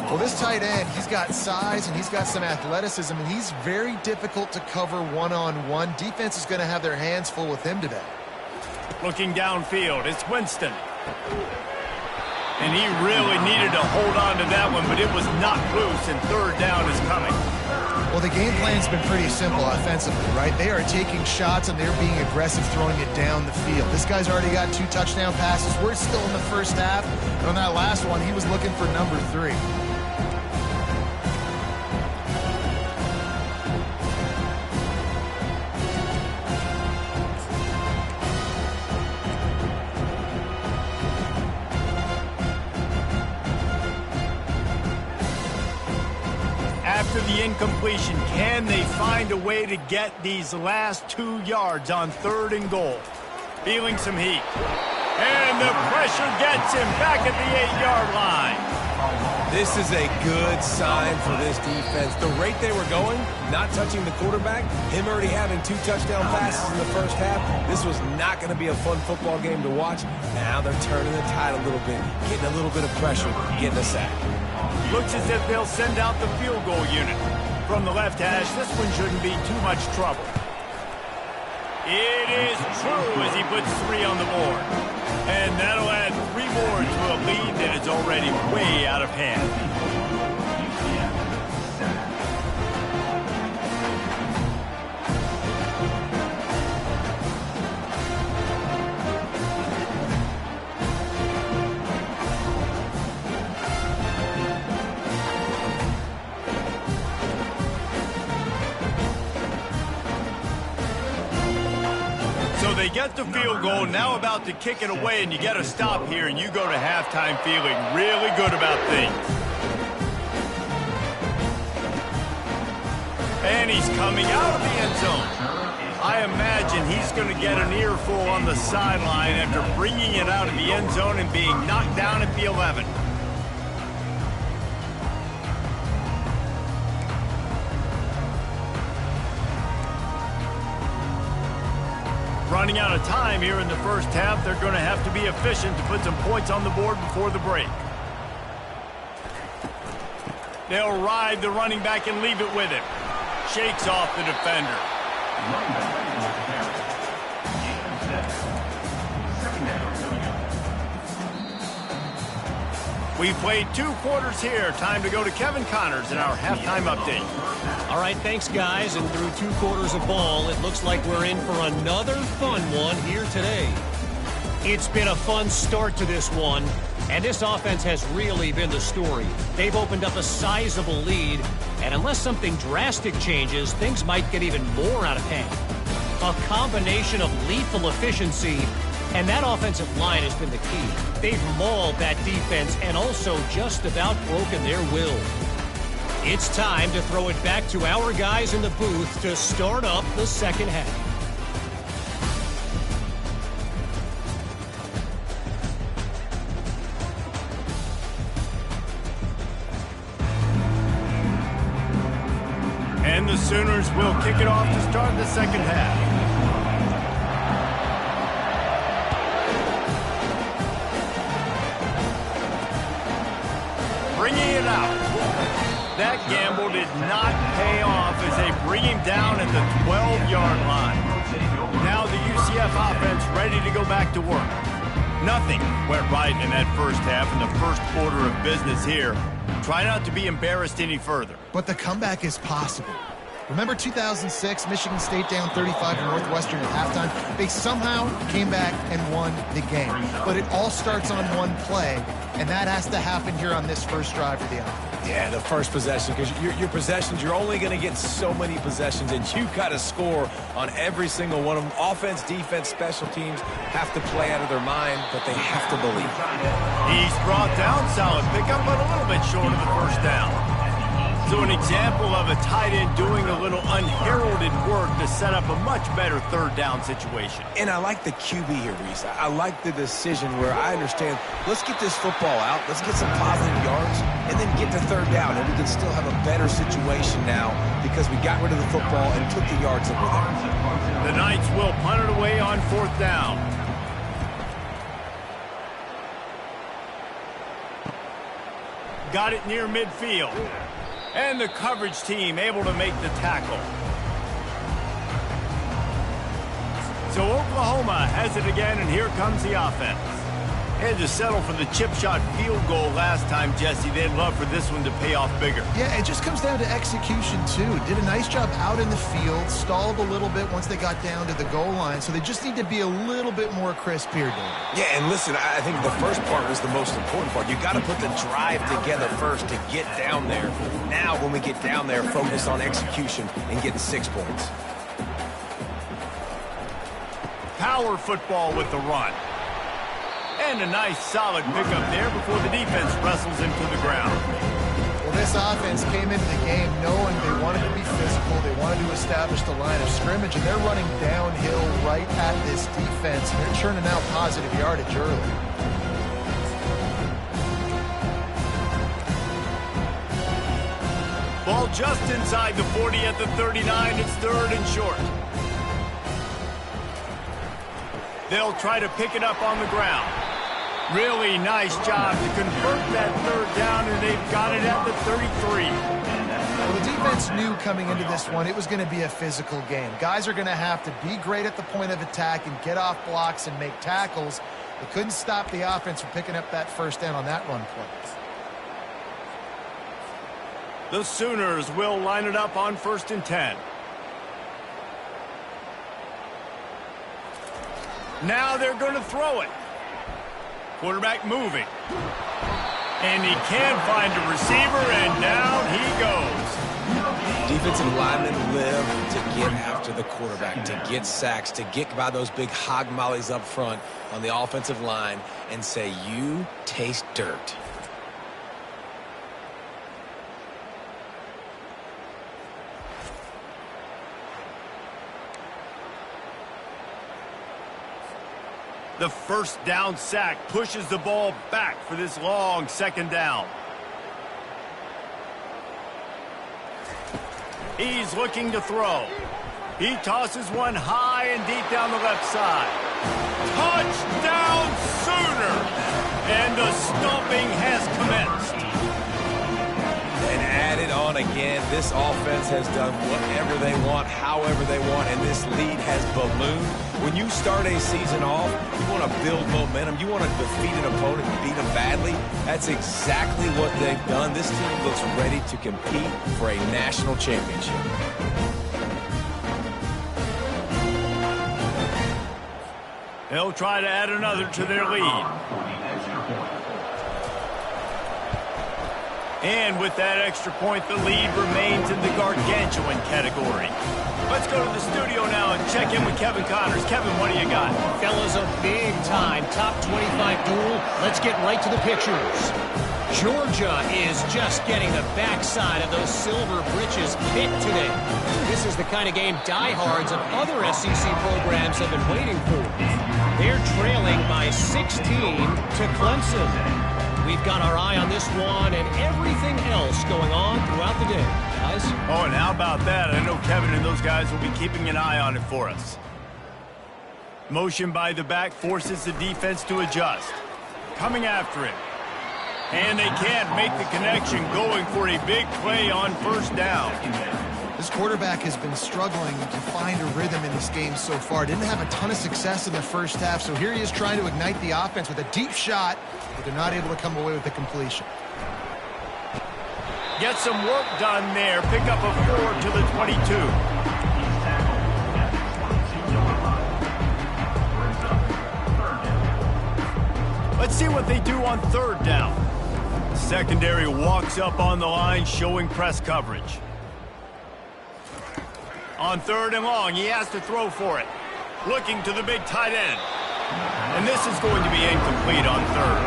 Well, this tight end, he's got size and he's got some athleticism, and he's very difficult to cover one-on-one. Defense is going to have their hands full with him today. Looking downfield, it's Winston. And he really needed to hold on to that one, but it was knocked loose, and third down is coming. Well, the game plan's been pretty simple offensively, right? They are taking shots, and they're being aggressive, throwing it down the field. This guy's already got 2 touchdown passes. We're still in the first half. And on that last one, he was looking for number 3. After the incompletion, can they find a way to get these last 2 yards on third and goal? Feeling some heat. And the pressure gets him back at the 8-yard line. This is a good sign for this defense. The rate they were going, not touching the quarterback, him already having 2 touchdown passes in the first half, this was not going to be a fun football game to watch. Now they're turning the tide a little bit, getting a little bit of pressure, getting a sack. Looks as if they'll send out the field goal unit. From the left hash, this one shouldn't be too much trouble. It is true as he puts 3 on the board. And that'll add 3 more to a lead that is already way out of hand. They get the field goal, now about to kick it away, and you get a stop here, and you go to halftime feeling really good about things. And he's coming out of the end zone. I imagine he's going to get an earful on the sideline after bringing it out of the end zone and being knocked down at the 11. Running out of time here in the first half. They're going to have to be efficient to put some points on the board before the break. They'll ride the running back and leave it with him. Shakes off the defender. We played 2 quarters here. Time to go to Kevin Connors in our halftime update. All right, thanks, guys. And through 2 quarters of ball, it looks like we're in for another fun one here today. It's been a fun start to this one, and this offense has really been the story. They've opened up a sizable lead, and unless something drastic changes, things might get even more out of hand. A combination of lethal efficiency, and that offensive line has been the key. They've mauled that defense and also just about broken their will. It's time to throw it back to our guys in the booth to start up the second half. And the Sooners will kick it off to start the second half. Bringing it out. That gamble did not pay off as they bring him down at the 12-yard line. Now the UCF offense ready to go back to work. Nothing went right in that first half in the first quarter of business here. Try not to be embarrassed any further. But the comeback is possible. Remember 2006, Michigan State down 35 to Northwestern at halftime? They somehow came back and won the game. But it all starts on one play, and that has to happen here on this first drive of the offense. Yeah, the first possession, because your possessions, you're only going to get so many possessions, and you've got to score on every single one of them. Offense, defense, special teams have to play out of their mind, but they have to believe. He's brought down, solid pickup, but a little bit short of the first down. So an example of a tight end doing a little unheralded work to set up a much better third down situation. And I like the QB here, Reese. I like the decision where I understand, let's get this football out, let's get some positive yards, and then get to third down, and we can still have a better situation now because we got rid of the football and took the yards that were there. The Knights will punt it away on 4th down. Got it near midfield. And the coverage team able to make the tackle. So Oklahoma has it again, and here comes the offense. Had to settle for the chip shot field goal last time, Jesse. They'd love for this one to pay off bigger. Yeah, it just comes down to execution, too. Did a nice job out in the field, stalled a little bit once they got down to the goal line, so they just need to be a little bit more crisp here, Dave. Yeah, and listen, I think the first part was the most important part. You got to put the drive together first to get down there. Now, when we get down there, focus on execution and getting 6 points. Power football with the run. And a nice solid pickup there before the defense wrestles him to the ground. Well, this offense came into the game knowing they wanted to be physical. They wanted to establish the line of scrimmage, and they're running downhill right at this defense. And they're churning out positive yardage early. Ball just inside the 40 at the 39. It's 3rd and short. They'll try to pick it up on the ground. Really nice job to convert that 3rd down, and they've got it at the 33. Well, the defense knew coming into this one it was going to be a physical game. Guys are going to have to be great at the point of attack and get off blocks and make tackles. They couldn't stop the offense from picking up that 1st down on that run play. The Sooners will line it up on 1st and 10. Now they're going to throw it. Quarterback moving. And he can't find a receiver, and down he goes. Defensive linemen live to get after the quarterback, to get sacks, to get by those big hog mollies up front on the offensive line and say, you taste dirt. The 1st down sack pushes the ball back for this long 2nd down. He's looking to throw. He tosses one high and deep down the left side. Touchdown Sooners! And the stomping has commenced. And added on again, this offense has done whatever they want, however they want, and this lead has ballooned. When you start a season off, you want to build momentum. You want to defeat an opponent and beat them badly. That's exactly what they've done. This team looks ready to compete for a national championship. They'll try to add another to their lead. And with that extra point, the lead remains in the gargantuan category. Let's go to the studio now and check in with Kevin Connors. Kevin, what do you got? Fellas, a big-time top 25 duel. Let's get right to the pictures. Georgia is just getting the backside of those silver britches kicked today. This is the kind of game diehards of other SEC programs have been waiting for. They're trailing by 16 to Clemson. We've got our eye on this one and everything else going on throughout the day, guys. Oh, and how about that? I know Kevin and those guys will be keeping an eye on it for us. Motion by the back forces the defense to adjust. Coming after it. And they can't make the connection, going for a big play on first down. This quarterback has been struggling to find a rhythm in this game so far. Didn't have a ton of success in the first half, so here he is trying to ignite the offense with a deep shot, but they're not able to come away with the completion. Get some work done there. Pick up a 4 to the 22. Let's see what they do on third down. Secondary walks up on the line, showing press coverage. On third and long, he has to throw for it. Looking to the big tight end. And this is going to be incomplete on third.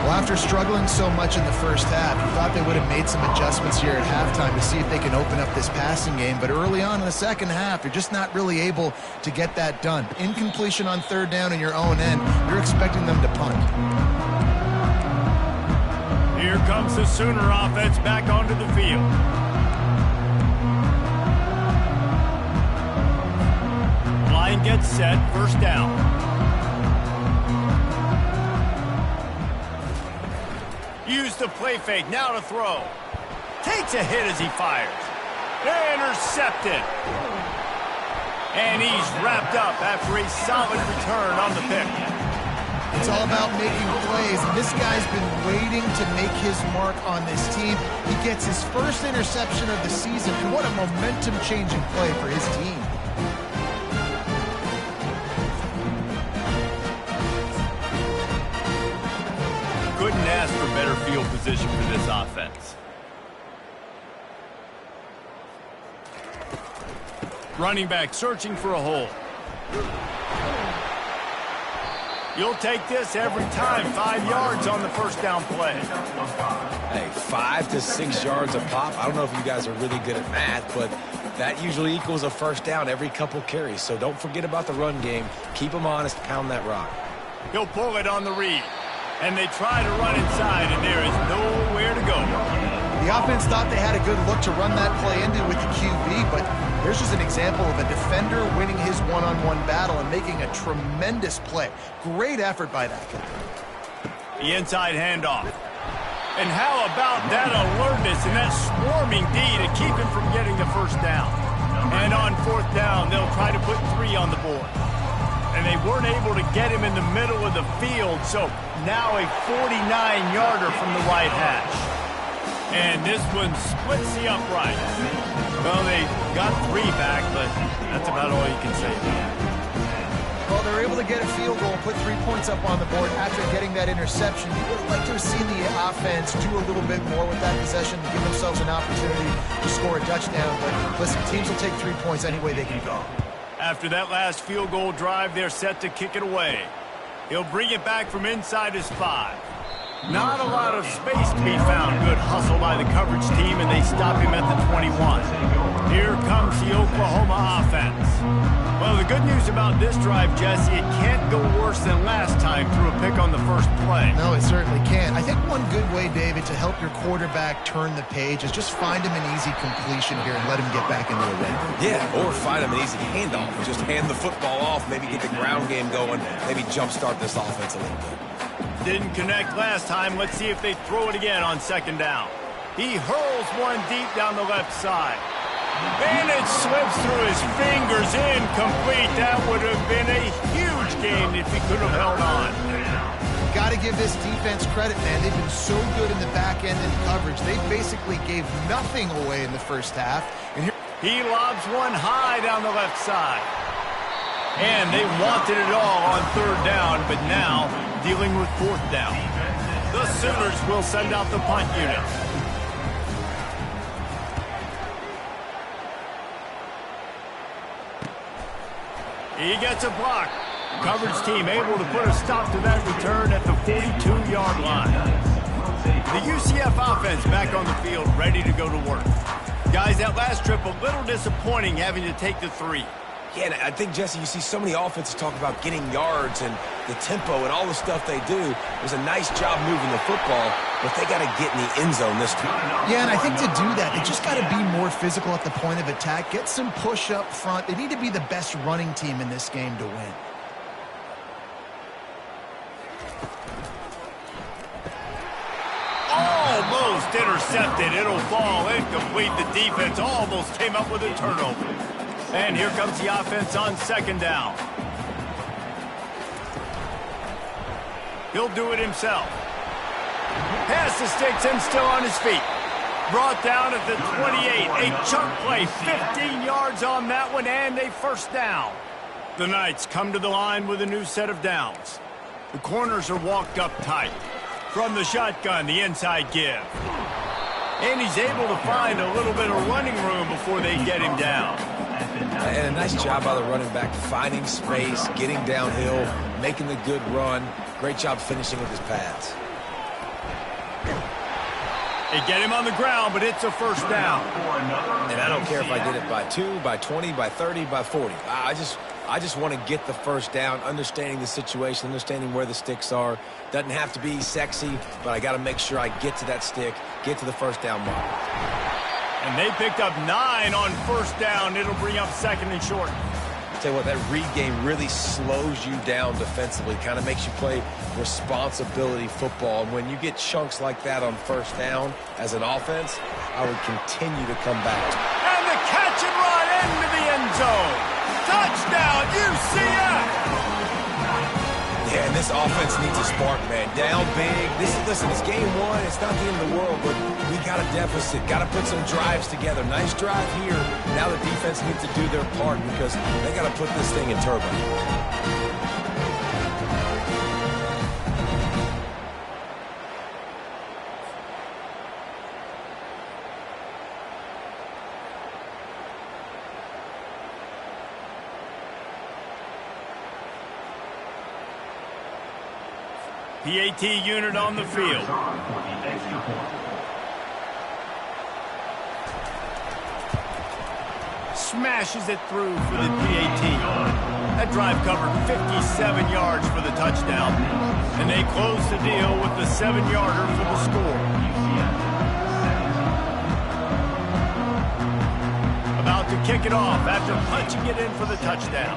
Well, after struggling so much in the first half, you thought they would have made some adjustments here at halftime to see if they can open up this passing game. But early on in the second half, you're just not really able to get that done. Incompletion on third down in your own end, you're expecting them to punt. Here comes the Sooner offense back onto the field. Line gets set, first down. Use the play fake, now to throw. Takes a hit as he fires. Intercepted. And he's wrapped up after a solid return on the pick. It's all about making plays, and this guy's been waiting to make his mark on this team. He gets his first interception of the season, and what a momentum-changing play for his team. Couldn't ask for better field position for this offense. Running back searching for a hole. You'll take this every time. 5 yards on the first down play. Hey, 5 to 6 yards a pop. I don't know if you guys are really good at math, but that usually equals a first down every couple carries. So don't forget about the run game. Keep them honest. Pound that rock. He'll pull it on the read. And they try to run inside, and there is nowhere to go. The offense thought they had a good look to run that play into with the QB, but there's just an example of a defender winning his one-on-one battle and making a tremendous play. Great effort by that guy. The inside handoff. And how about that alertness and that swarming D to keep him from getting the first down? And on fourth down, they'll try to put 3 on the board. And they weren't able to get him in the middle of the field, so now a 49-yarder from the right hash. And this one splits the uprights. Well, they got 3 back, but that's about all you can say. Well, they're able to get a field goal and put 3 points up on the board after getting that interception. You would have liked to have seen the offense do a little bit more with that possession to give themselves an opportunity to score a touchdown. But listen, teams will take 3 points any way they can go. After that last field goal drive, they're set to kick it away. He'll bring it back from inside his 5. Not a lot of space to be found. Good hustle by the coverage team, and they stop him at the 21. Here comes the Oklahoma offense. Well, the good news about this drive, Jesse, it can't go worse than last time through a pick on the first play. No, it certainly can't. I think one good way, David, to help your quarterback turn the page is just find him an easy completion here and let him get back into the win. Yeah, or find him an easy handoff. Just hand the football off, maybe get the ground game going, maybe jumpstart this offense a little bit. Didn't connect last time. Let's see if they throw it again on second down. He hurls one deep down the left side. And it slips through his fingers, incomplete. That would have been a huge gain if he could have held on. Got to give this defense credit, man. They've been so good in the back end and coverage. They basically gave nothing away in the first half. And here he lobs one high down the left side. And they wanted it all on third down, but now dealing with fourth down. The Sooners will send out the punt unit. He gets a block. Coverage team able to put a stop to that return at the 42-yard line. The UCF offense back on the field, ready to go to work. Guys, that last trip a little disappointing having to take the 3. Yeah, and I think, Jesse, you see so many offenses talk about getting yards and the tempo and all the stuff they do. It was a nice job moving the football, but they got to get in the end zone this time. Yeah, and I think to do that, they just got to be more physical at the point of attack, get some push up front. They need to be the best running team in this game to win. Almost intercepted. It'll fall incomplete. The defense almost came up with a turnover. And here comes the offense on second down. He'll do it himself. Pass the sticks and still on his feet. Brought down at the 28. A chunk play. 15 yards on that one and a first down. The Knights come to the line with a new set of downs. The corners are walked up tight. From the shotgun, the inside give. And he's able to find a little bit of running room before they get him down. And a nice job by the running back, finding space, getting downhill, making the good run. Great job finishing with his pads. They get him on the ground, but it's a first down. And I don't care if I did it by 2, by 20, by 30, by 40. I just want to get the first down, understanding the situation, understanding where the sticks are. Doesn't have to be sexy, but I got to make sure I get to that stick, get to the first down mark. And they picked up 9 on first down. It'll bring up second and short. Tell you what, that read game really slows you down defensively, kind of makes you play responsibility football. And when you get chunks like that on first down as an offense, I would continue to come back. And the catch and run into the end zone. Touchdown, UCF! Yeah, and this offense needs a spark, man. Down big. Listen, it's game 1. It's not the end of the world, but we got a deficit. Got to put some drives together. Nice drive here. Now the defense needs to do their part because they got to put this thing in turbo. PAT unit on the field. Smashes it through for the PAT. That drive covered 57 yards for the touchdown. And they close the deal with the 7-yarder for the score. About to kick it off after punching it in for the touchdown.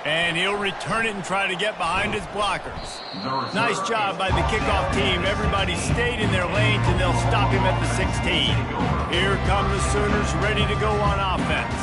And he'll return it and try to get behind his blockers. Nice job by the kickoff team. Everybody stayed in their lanes, and they'll stop him at the 16. Here come the Sooners ready to go on offense.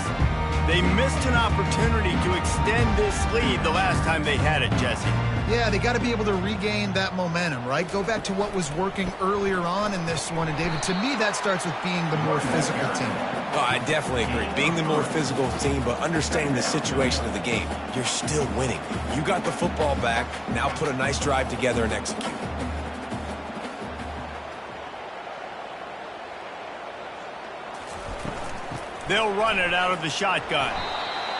They missed an opportunity to extend this lead the last time they had it, Jesse. Yeah, they got to be able to regain that momentum, right? Go back to what was working earlier on in this one. And, David, to me, that starts with being the more physical team. Oh, I definitely agree. Being the more physical team, but understanding the situation of the game. You're still winning. You got the football back. Now put a nice drive together and execute. They'll run it out of the shotgun.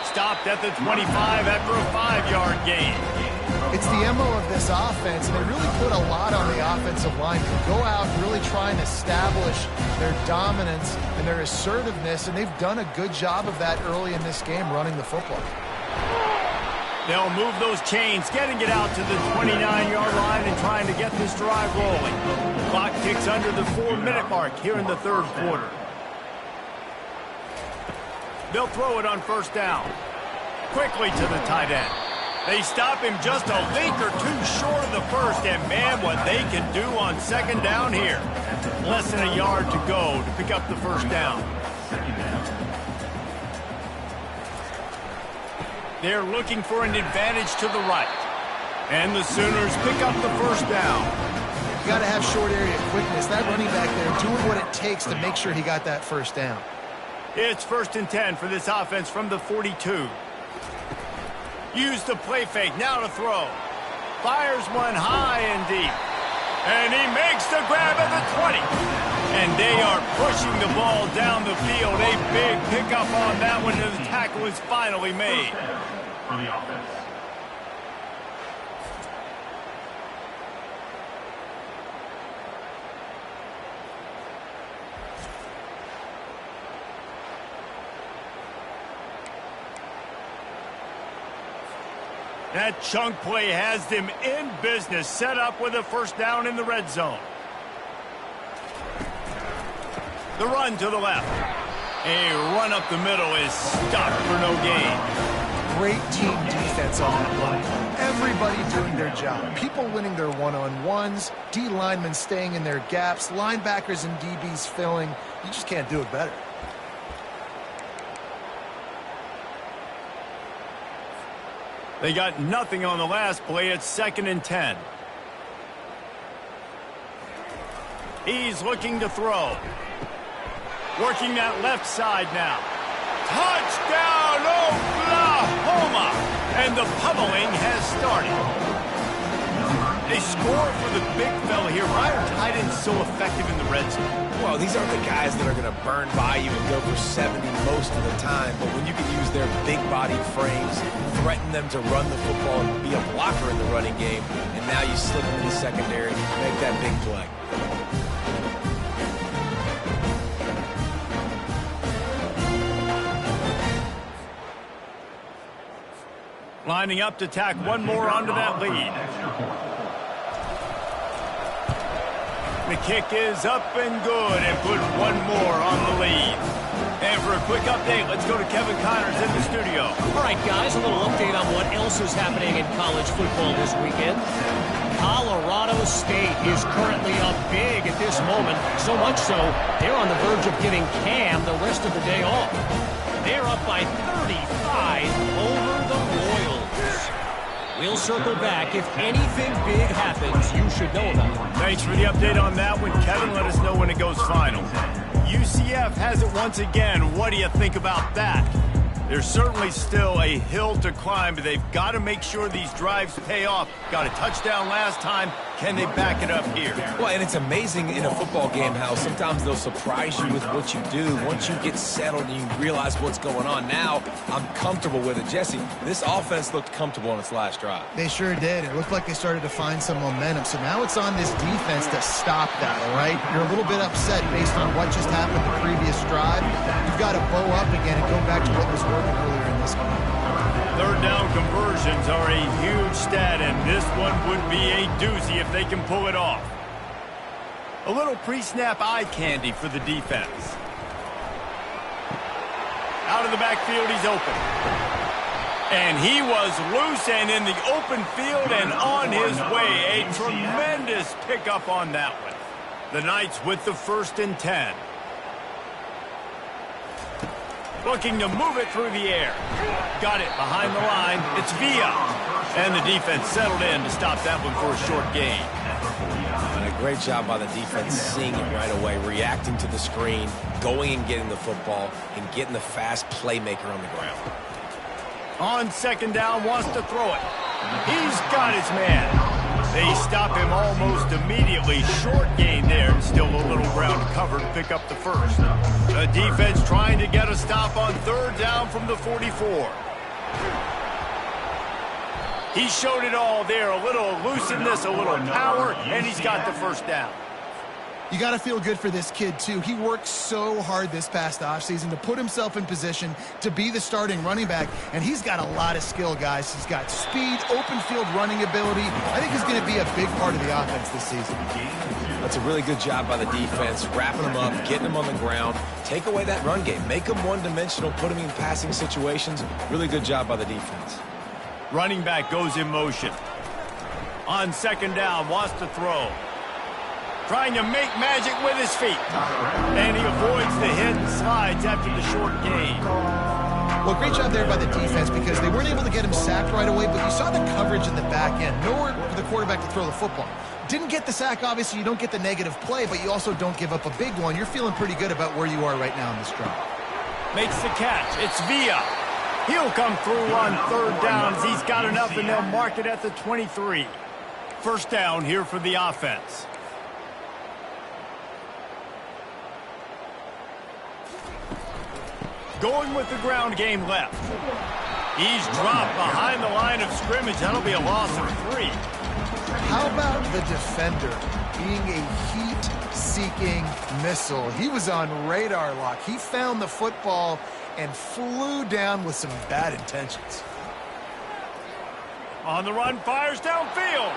Stopped at the 25 after a 5-yard gain. It's the MO of this offense, and they really put a lot on the offensive line to go out and really try and establish their dominance and their assertiveness, and they've done a good job of that early in this game running the football. They'll move those chains, getting it out to the 29-yard line and trying to get this drive rolling. Clock ticks under the 4-minute mark here in the third quarter. They'll throw it on first down. Quickly to the tight end. They stop him just a link or two short of the first, and man, what they can do on second down here. Less than a yard to go to pick up the first down. They're looking for an advantage to the right. And the Sooners pick up the first down. You got to have short area quickness. That running back there doing what it takes to make sure he got that first down. It's 1st and 10 for this offense from the 42. Use the play fake, now to throw. Fires one high and deep. And he makes the grab at the 20. And they are pushing the ball down the field. A big pickup on that one, and the tackle is finally made. For the offense. That chunk play has them in business, set up with a first down in the red zone. The run to the left. A run up the middle is stopped for no gain. Great team defense on that line. Everybody doing their job. People winning their one-on-ones, D linemen staying in their gaps, linebackers and DBs filling. You just can't do it better. They got nothing on the last play. It's 2nd and 10. He's looking to throw. Working that left side now. Touchdown, Oklahoma! And the pummeling has started. They score for the big fella here. Why are tight ends so effective in the red zone? Well, these aren't the guys that are going to burn by you and go for 70 most of the time, but when you can use their big-bodied frames, threaten them to run the football and be a blocker in the running game, and now you slip into the secondary and make that big play. Lining up to tack one more onto that lead. The kick is up and good, and put one more on the lead. And for a quick update, let's go to Kevin Connors in the studio. All right, guys, a little update on what else is happening in college football this weekend. Colorado State is currently up big at this moment, so much so they're on the verge of giving Cam the rest of the day off. They're up by 35 over the Royals. We'll circle back. If anything big happens, you should know about it. Thanks for the update on that one, Kevin. Let us know when it goes final. UCF has it once again. What do you think about that? There's certainly still a hill to climb, but they've got to make sure these drives pay off. Got a touchdown last time. Can they back it up here? Well, and it's amazing in a football game how sometimes they'll surprise you with what you do. Once you get settled and you realize what's going on, now I'm comfortable with it. Jesse, this offense looked comfortable on its last drive. They sure did. It looked like they started to find some momentum. So now it's on this defense to stop that, all right? You're a little bit upset based on what just happened the previous drive. You've got to bow up again and go back to what was working earlier in this game. Third down conversions are a huge stat, and this one would be a doozy if they can pull it off. A little pre-snap eye candy for the defense. Out of the backfield, he's open. And he was loose and in the open field and on his way. A tremendous pickup on that one. The Knights with the 1st and 10. Looking to move it through the air. Got it behind the line. It's Villa. And the defense settled in to stop that one for a short gain. And a great job by the defense seeing it right away, reacting to the screen, going and getting the football, and getting the fast playmaker on the ground. On 2nd down, wants to throw it. He's got his man. They stop him almost immediately. Short gain there, and still a little ground to cover to pick up the first. The defense trying to get a stop on 3rd down from the 44. He showed it all there, a little elusiveness, a little power, and he's got the first down. You got to feel good for this kid, too. He worked so hard this past offseason to put himself in position to be the starting running back, and he's got a lot of skill, guys. He's got speed, open field running ability. I think he's going to be a big part of the offense this season. That's a really good job by the defense, wrapping them up, getting them on the ground. Take away that run game. Make them one-dimensional, put them in passing situations. Really good job by the defense. Running back goes in motion. On second down, wants to throw. Trying to make magic with his feet. And he avoids the hit and slides after the short gain. Well, great job there by the defense because they weren't able to get him sacked right away, but you saw the coverage in the back end. Nowhere for the quarterback to throw the football. Didn't get the sack, obviously. You don't get the negative play, but you also don't give up a big one. You're feeling pretty good about where you are right now in this drive. Makes the catch. It's Villa. He'll come through on third downs. He's got enough, and they'll mark it at the 23. First down here for the offense. Going with the ground game left. He's dropped behind the line of scrimmage. That'll be a loss of 3. How about the defender being a heat-seeking missile? He was on radar lock. He found the football and flew down with some bad intentions. On the run, fires downfield.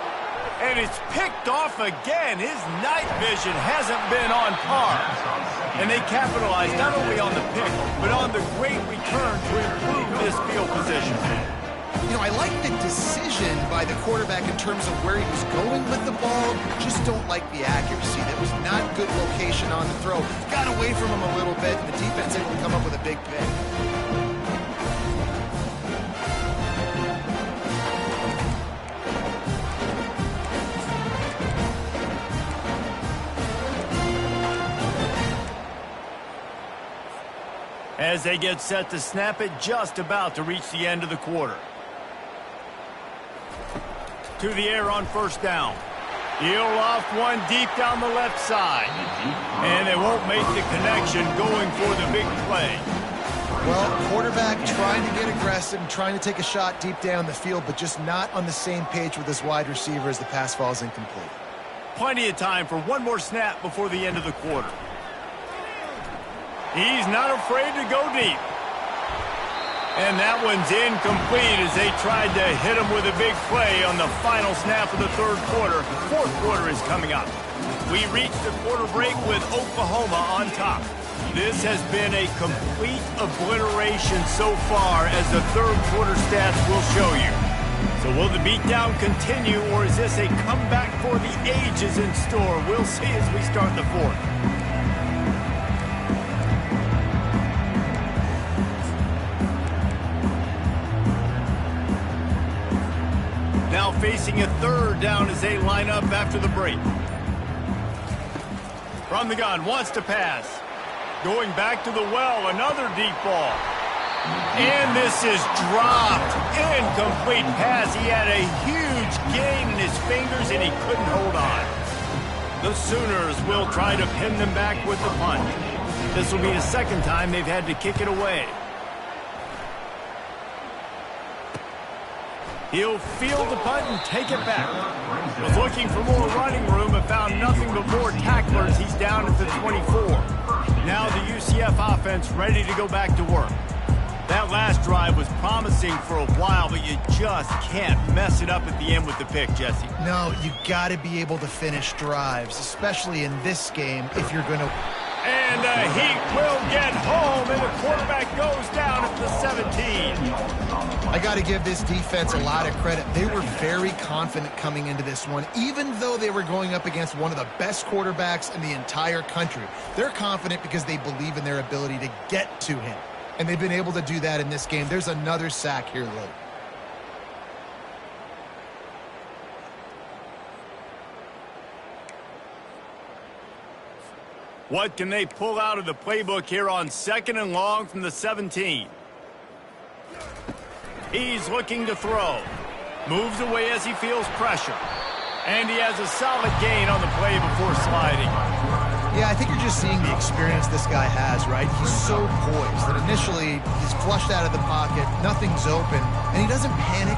And it's picked off again. His night vision hasn't been on par. And they capitalized not only on the pick, but on the great return to improve this field position. You know, I like the decision by the quarterback in terms of where he was going with the ball. Just don't like the accuracy. That was not good location on the throw. Got away from him a little bit, and the defense able to come up with a big pick. As they get set to snap it, just about to reach the end of the quarter. To the air on first down. He'll loft one deep down the left side. And they won't make the connection going for the big play. Well, quarterback trying to get aggressive and trying to take a shot deep down the field, but just not on the same page with his wide receiver as the pass falls incomplete. Plenty of time for one more snap before the end of the quarter. He's not afraid to go deep. And that one's incomplete as they tried to hit him with a big play on the final snap of the third quarter. Fourth quarter is coming up. We reached the quarter break with Oklahoma on top. This has been a complete obliteration so far, as the third quarter stats will show you. So will the beatdown continue, or is this a comeback for the ages in store? We'll see as we start the fourth. Now facing a third down as they line up after the break. From the gun, wants to pass. Going back to the well, another deep ball. And this is dropped. Incomplete pass. He had a huge gain in his fingers and he couldn't hold on. The Sooners will try to pin them back with the punt. This will be the second time they've had to kick it away. He'll field the punt and take it back. Was looking for more running room but found nothing but more tacklers. He's down at the 24. Now the UCF offense ready to go back to work. That last drive was promising for a while, but you just can't mess it up at the end with the pick, Jesse. No, you got to be able to finish drives, especially in this game if you're going to... And he will get home, and the quarterback goes down at the 17. I got to give this defense a lot of credit. They were very confident coming into this one, even though they were going up against one of the best quarterbacks in the entire country. They're confident because they believe in their ability to get to him, and they've been able to do that in this game. There's another sack here late. What can they pull out of the playbook here on second and long from the 17? He's looking to throw. Moves away as he feels pressure. And he has a solid gain on the play before sliding. Yeah, I think you're just seeing the experience this guy has, right? He's so poised that initially he's flushed out of the pocket, nothing's open, and he doesn't panic.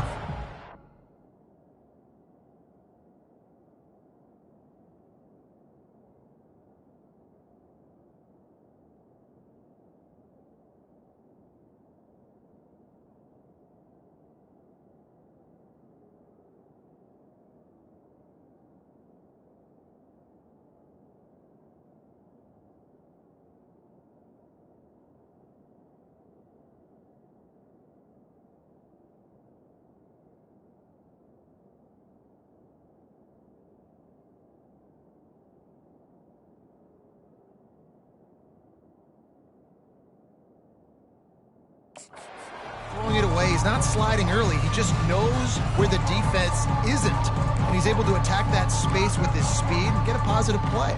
Throwing it away. He's not sliding early. He just knows where the defense isn't. And he's able to attack that space with his speed and get a positive play.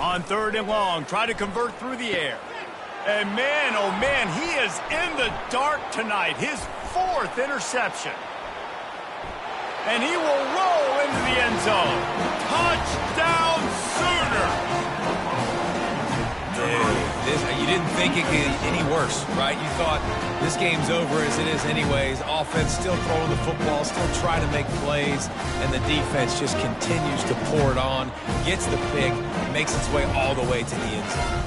On 3rd and long, try to convert through the air. And man, oh man, he is in the dark tonight. His 4th interception. And he will roll into the end zone. Touchdown Sooner! You didn't think it could get any worse, right? You thought this game's over as it is anyways. Offense still throwing the football, still trying to make plays, and the defense just continues to pour it on, gets the pick, makes its way all the way to the end zone.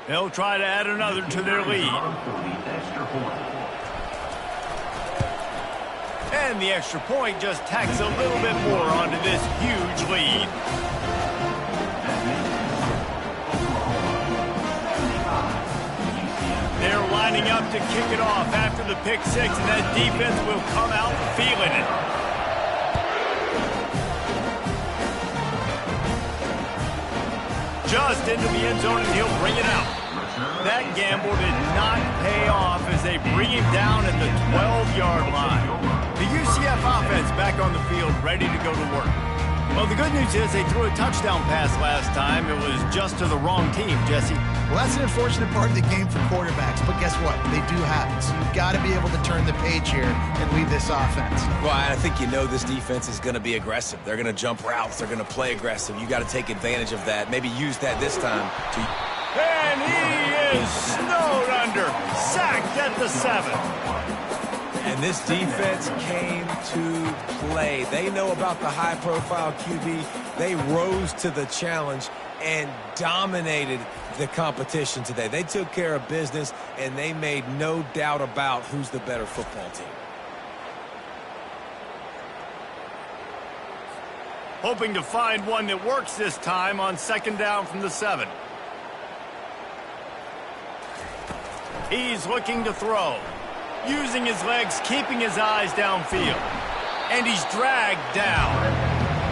They'll try to add another to their lead. And the extra point just tacks a little bit more onto this huge lead. They're lining up to kick it off after the pick six, and that defense will come out feeling it. Just into the end zone, and he'll bring it out. That gamble did not pay off as they bring him down at the 12-yard line. The UCF offense back on the field, ready to go to work. Well, the good news is they threw a touchdown pass last time. It was just to the wrong team, Jesse. Well, that's an unfortunate part of the game for quarterbacks, but guess what? They do happen. So you've got to be able to turn the page here and lead this offense. Well, I think you know this defense is going to be aggressive. They're going to jump routes. They're going to play aggressive. You got to take advantage of that. Maybe use that this time to... And he is snowed under. Sacked at the 7. And this defense came to play. They know about the high-profile QB. They rose to the challenge and dominated the competition today. They took care of business, and they made no doubt about who's the better football team. Hoping to find one that works this time on 2nd down from the 7. He's looking to throw. Using his legs, keeping his eyes downfield. And he's dragged down.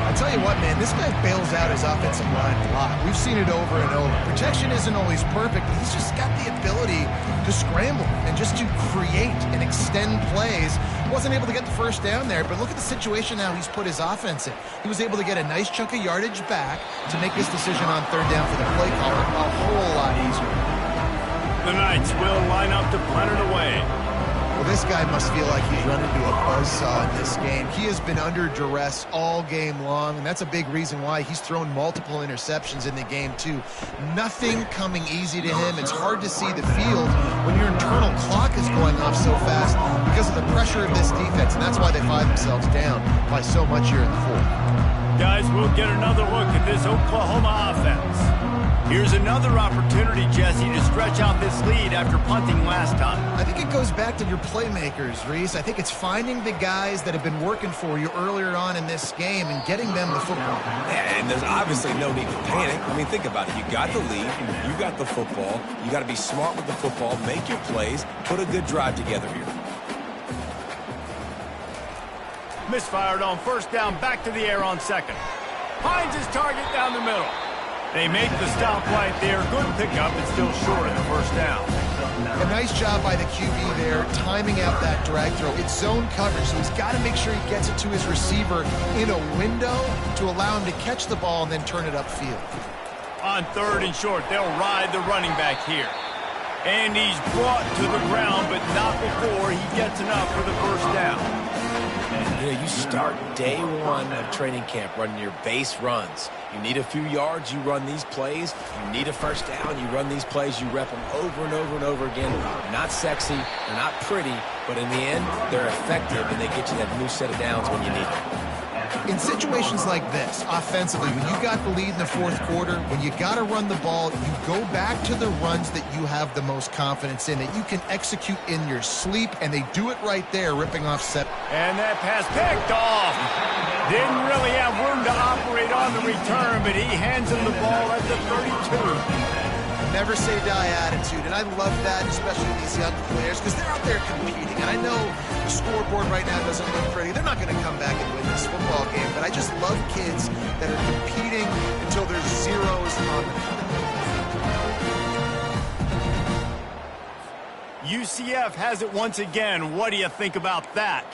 I'll tell you what, man, this guy bails out his offensive line a lot. We've seen it over and over. Protection isn't always perfect, but he's just got the ability to scramble and just to create and extend plays. Wasn't able to get the first down there, but look at the situation now he's put his offense in. He was able to get a nice chunk of yardage back to make this decision on 3rd down for the play caller a whole lot easier. The Knights will line up to punt it away. Well, this guy must feel like he's run into a buzzsaw in this game. He has been under duress all game long, and that's a big reason why he's thrown multiple interceptions in the game, too. Nothing coming easy to him. It's hard to see the field when your internal clock is going off so fast because of the pressure of this defense, and that's why they find themselves down by so much here in the 4th. Guys, we'll get another look at this Oklahoma offense. Here's another opportunity, Jesse, to stretch out this lead after punting last time. I think it goes back to your playmakers, Reese. I think it's finding the guys that have been working for you earlier on in this game and getting them the football. And there's obviously no need to panic. I mean, think about it. You got the lead. You got the football. You got to be smart with the football. Make your plays. Put a good drive together here. Misfired on 1st down, back to the air on 2nd. Finds his target down the middle. They make the stop right there. Good pickup, but still short of the 1st down. A nice job by the QB there, timing out that drag throw. It's zone coverage, so he's got to make sure he gets it to his receiver in a window to allow him to catch the ball and then turn it upfield. On 3rd and short, they'll ride the running back here. And he's brought to the ground, but not before he gets enough for the 1st down. You know, you start day 1 of training camp running your base runs. You need a few yards, you run these plays. You need a 1st down, you run these plays. You rep them over and over and over again. They're not sexy, they're not pretty, but in the end, they're effective, and they get you that new set of downs when you need them. In situations like this, offensively, when you got the lead in the 4th quarter, when you got to run the ball, you go back to the runs that you have the most confidence in, that you can execute in your sleep, and they do it right there, ripping off set. And that pass picked off. Didn't really have room to operate on the return, but he hands him the ball at the 32. never say die attitude, and I love that, especially in these young players, because they're out there competing. And I know the scoreboard right now doesn't look pretty. They're not going to come back and win this football game, but I just love kids that are competing until there's zeros on the field. UCF has it once again. What do you think about that?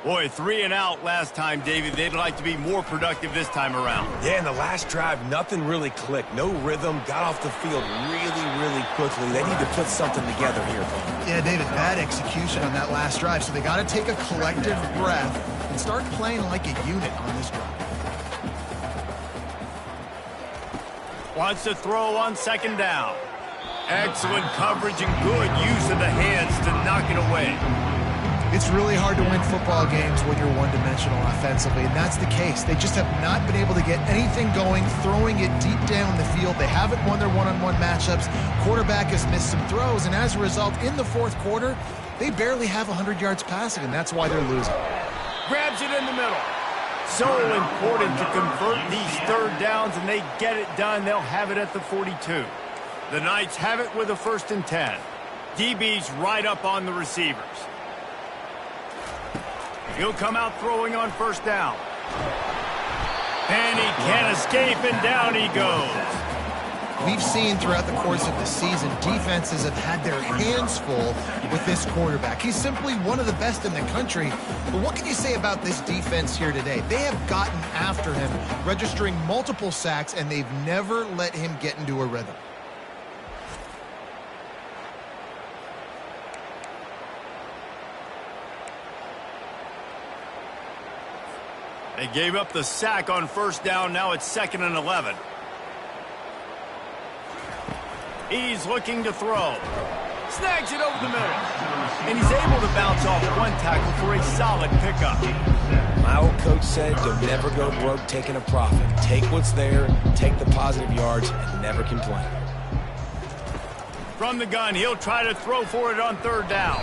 Boy, 3 and out last time, David. They'd like to be more productive this time around. Yeah, in the last drive, nothing really clicked. No rhythm, got off the field really quickly. They need to put something together here. Yeah, David, bad execution on that last drive, so they got to take a collective breath and start playing like a unit on this drive. Wants to throw on second down. Excellent coverage and good use of the hands to knock it away. It's really hard to win football games when you're one-dimensional offensively, and that's the case. They just have not been able to get anything going, throwing it deep down the field. They haven't won their one-on-one matchups. Quarterback has missed some throws, and as a result, in the fourth quarter, they barely have 100 yards passing, and that's why they're losing. Grabs it in the middle. So important to convert these third downs, and they get it done. They'll have it at the 42. The Knights have it with a 1st and 10. DB's right up on the receivers. He'll come out throwing on 1st down. And he can't escape, and down he goes. We've seen throughout the course of the season, defenses have had their hands full with this quarterback. He's simply one of the best in the country. But what can you say about this defense here today? They have gotten after him, registering multiple sacks, and they've never let him get into a rhythm. They gave up the sack on 1st down. Now it's 2nd and 11. He's looking to throw. Snags it over the middle. And he's able to bounce off one tackle for a solid pickup. My old coach said you'll never go broke taking a profit. Take what's there, take the positive yards, and never complain. From the gun, he'll try to throw for it on 3rd down.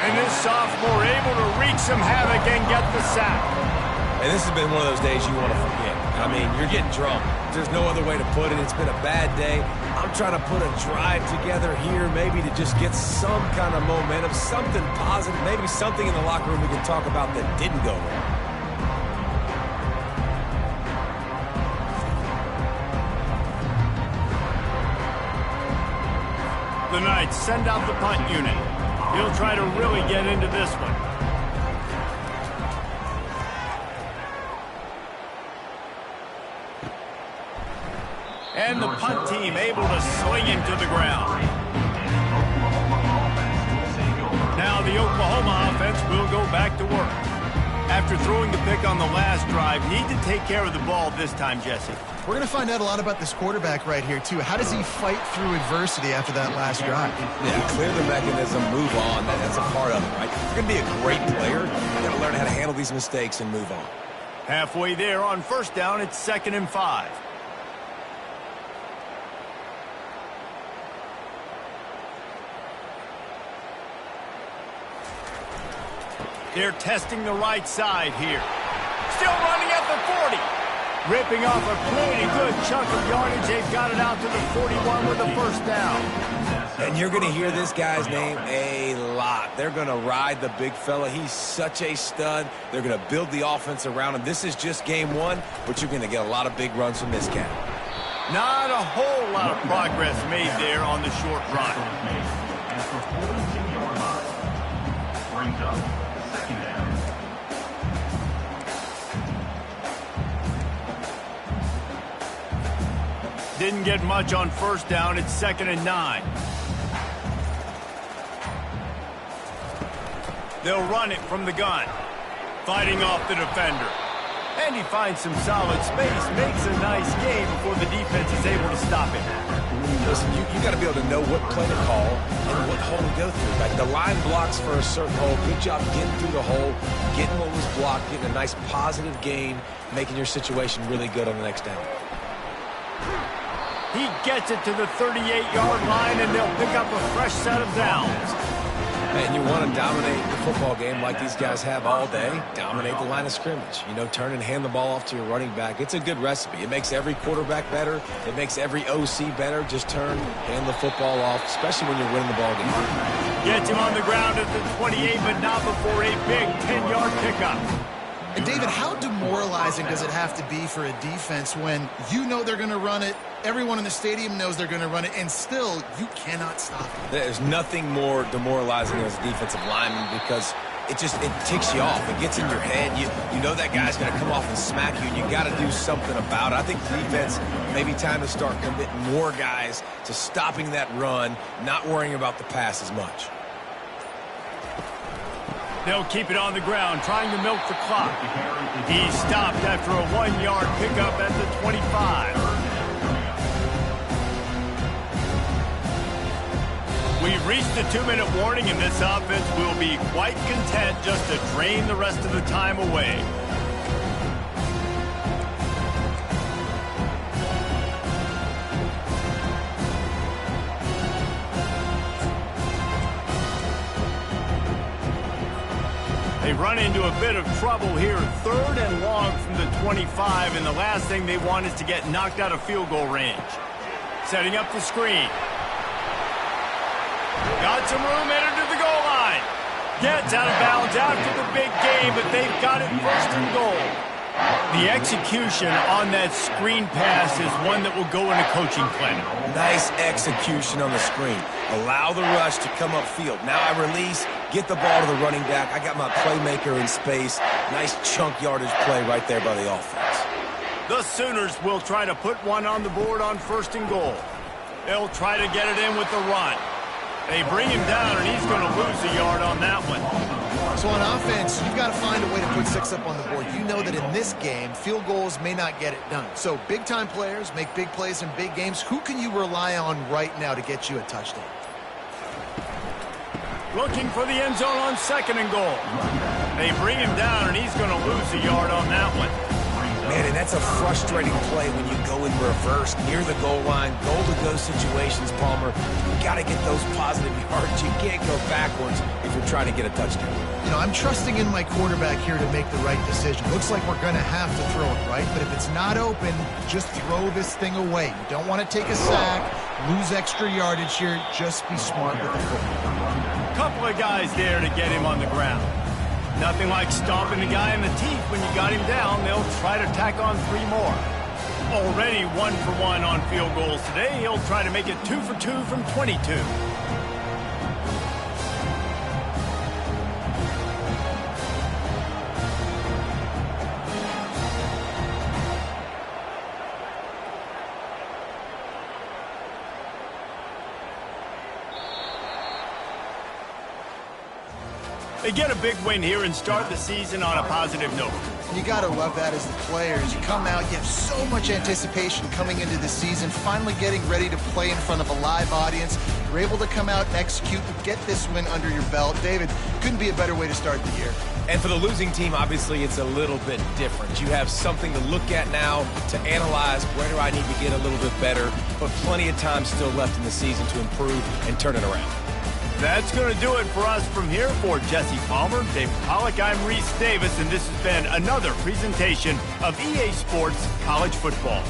And this sophomore able to wreak some havoc and get the sack. And this has been one of those days you want to forget. I mean, you're getting drunk. There's no other way to put it. It's been a bad day. I'm trying to put a drive together here, maybe to just get some kind of momentum, something positive, maybe something in the locker room we can talk about that didn't go wrong. The Knights send out the punt unit. He'll try to really get into this one. And the punt team able to sling him to the ground. Now the Oklahoma offense will go back to work. After throwing the pick on the last drive, need to take care of the ball this time, Jesse. We're going to find out a lot about this quarterback right here, too. How does he fight through adversity after that last drive? Yeah, clear the mechanism, move on. That's a part of it, right? If you're going to be a great player, you've got to learn how to handle these mistakes and move on. Halfway there on 1st down, it's 2nd and 5. They're testing the right side here. Still running at the 40. Ripping off a pretty good chunk of yardage. They've got it out to the 41 with the 1st down. And you're going to hear this guy's name a lot. They're going to ride the big fella. He's such a stud. They're going to build the offense around him. This is just game 1, but you're going to get a lot of big runs from this cat. Not a whole lot of progress made there on the short run. Brings up. Didn't get much on 1st down. It's 2nd and 9. They'll run it from the gun. Fighting off the defender. And he finds some solid space. Makes a nice game before the defense is able to stop him. Listen, you got to be able to know what play to call and what hole to go through. Right? The line blocks for a certain hole. Good job getting through the hole, getting what was blocked, getting a nice positive gain, making your situation really good on the next down. He gets it to the 38-yard line, and they'll pick up a fresh set of downs. And you want to dominate the football game like these guys have all day. Dominate the line of scrimmage. You know, turn and hand the ball off to your running back. It's a good recipe. It makes every quarterback better. It makes every OC better. Just turn, hand the football off, especially when you're winning the ball game. Gets him on the ground at the 28, but not before a big 10-yard pickup. And David, how demoralizing does it have to be for a defense when you know they're going to run it, everyone in the stadium knows they're going to run it, and still you cannot stop it? There's nothing more demoralizing as a defensive lineman because it ticks you off. It gets in your head. You know that guy's going to come off and smack you, and you got to do something about it. I think defense, maybe time to start committing more guys to stopping that run, not worrying about the pass as much. They'll keep it on the ground, trying to milk the clock. He stopped after a 1-yard pickup at the 25. We've reached the 2-minute warning, and this offense will be quite content just to drain the rest of the time away. They run into a bit of trouble here, 3rd and long from the 25, and the last thing they want is to get knocked out of field goal range. Setting up the screen. Got some room, headed to the goal line. Gets out of bounds after the big game, but they've got it 1st and goal. The execution on that screen pass is one that will go in a coaching clinic. Nice execution on the screen. Allow the rush to come upfield. Now I release, get the ball to the running back. I got my playmaker in space. Nice chunk yardage play right there by the offense. The Sooners will try to put one on the board on 1st and goal. They'll try to get it in with the run. They bring him down, and he's going to lose a yard on that one. So on offense, you've got to find a way to put 6 up on the board. You know that in this game, field goals may not get it done. So big-time players make big plays in big games. Who can you rely on right now to get you a touchdown? Looking for the end zone on 2nd and goal. They bring him down, and he's going to lose a yard on that one. Man, and that's a frustrating play when you go in reverse near the goal line. Goal-to-go situations, Palmer. You got to get those positive yards. You can't go backwards if you're trying to get a touchdown. You know, I'm trusting in my quarterback here to make the right decision. Looks like we're going to have to throw it, right? But if it's not open, just throw this thing away. You don't want to take a sack, lose extra yardage here. Just be smart with the football. Couple of guys there to get him on the ground. Nothing like stomping the guy in the teeth when you got him down. They'll try to tack on 3 more. Already 1 for 1 on field goals today. He'll try to make it 2 for 2 from 22. They get a big win here and start the season on a positive note. You got to love that as the players. You come out, you have so much anticipation coming into the season, finally getting ready to play in front of a live audience. You're able to come out and execute and get this win under your belt. David, couldn't be a better way to start the year. And for the losing team, obviously, it's a little bit different. You have something to look at now, to analyze where do I need to get a little bit better, but plenty of time still left in the season to improve and turn it around. That's going to do it for us from here. For Jesse Palmer, David Pollack, I'm Reese Davis, and this has been another presentation of EA Sports College Football.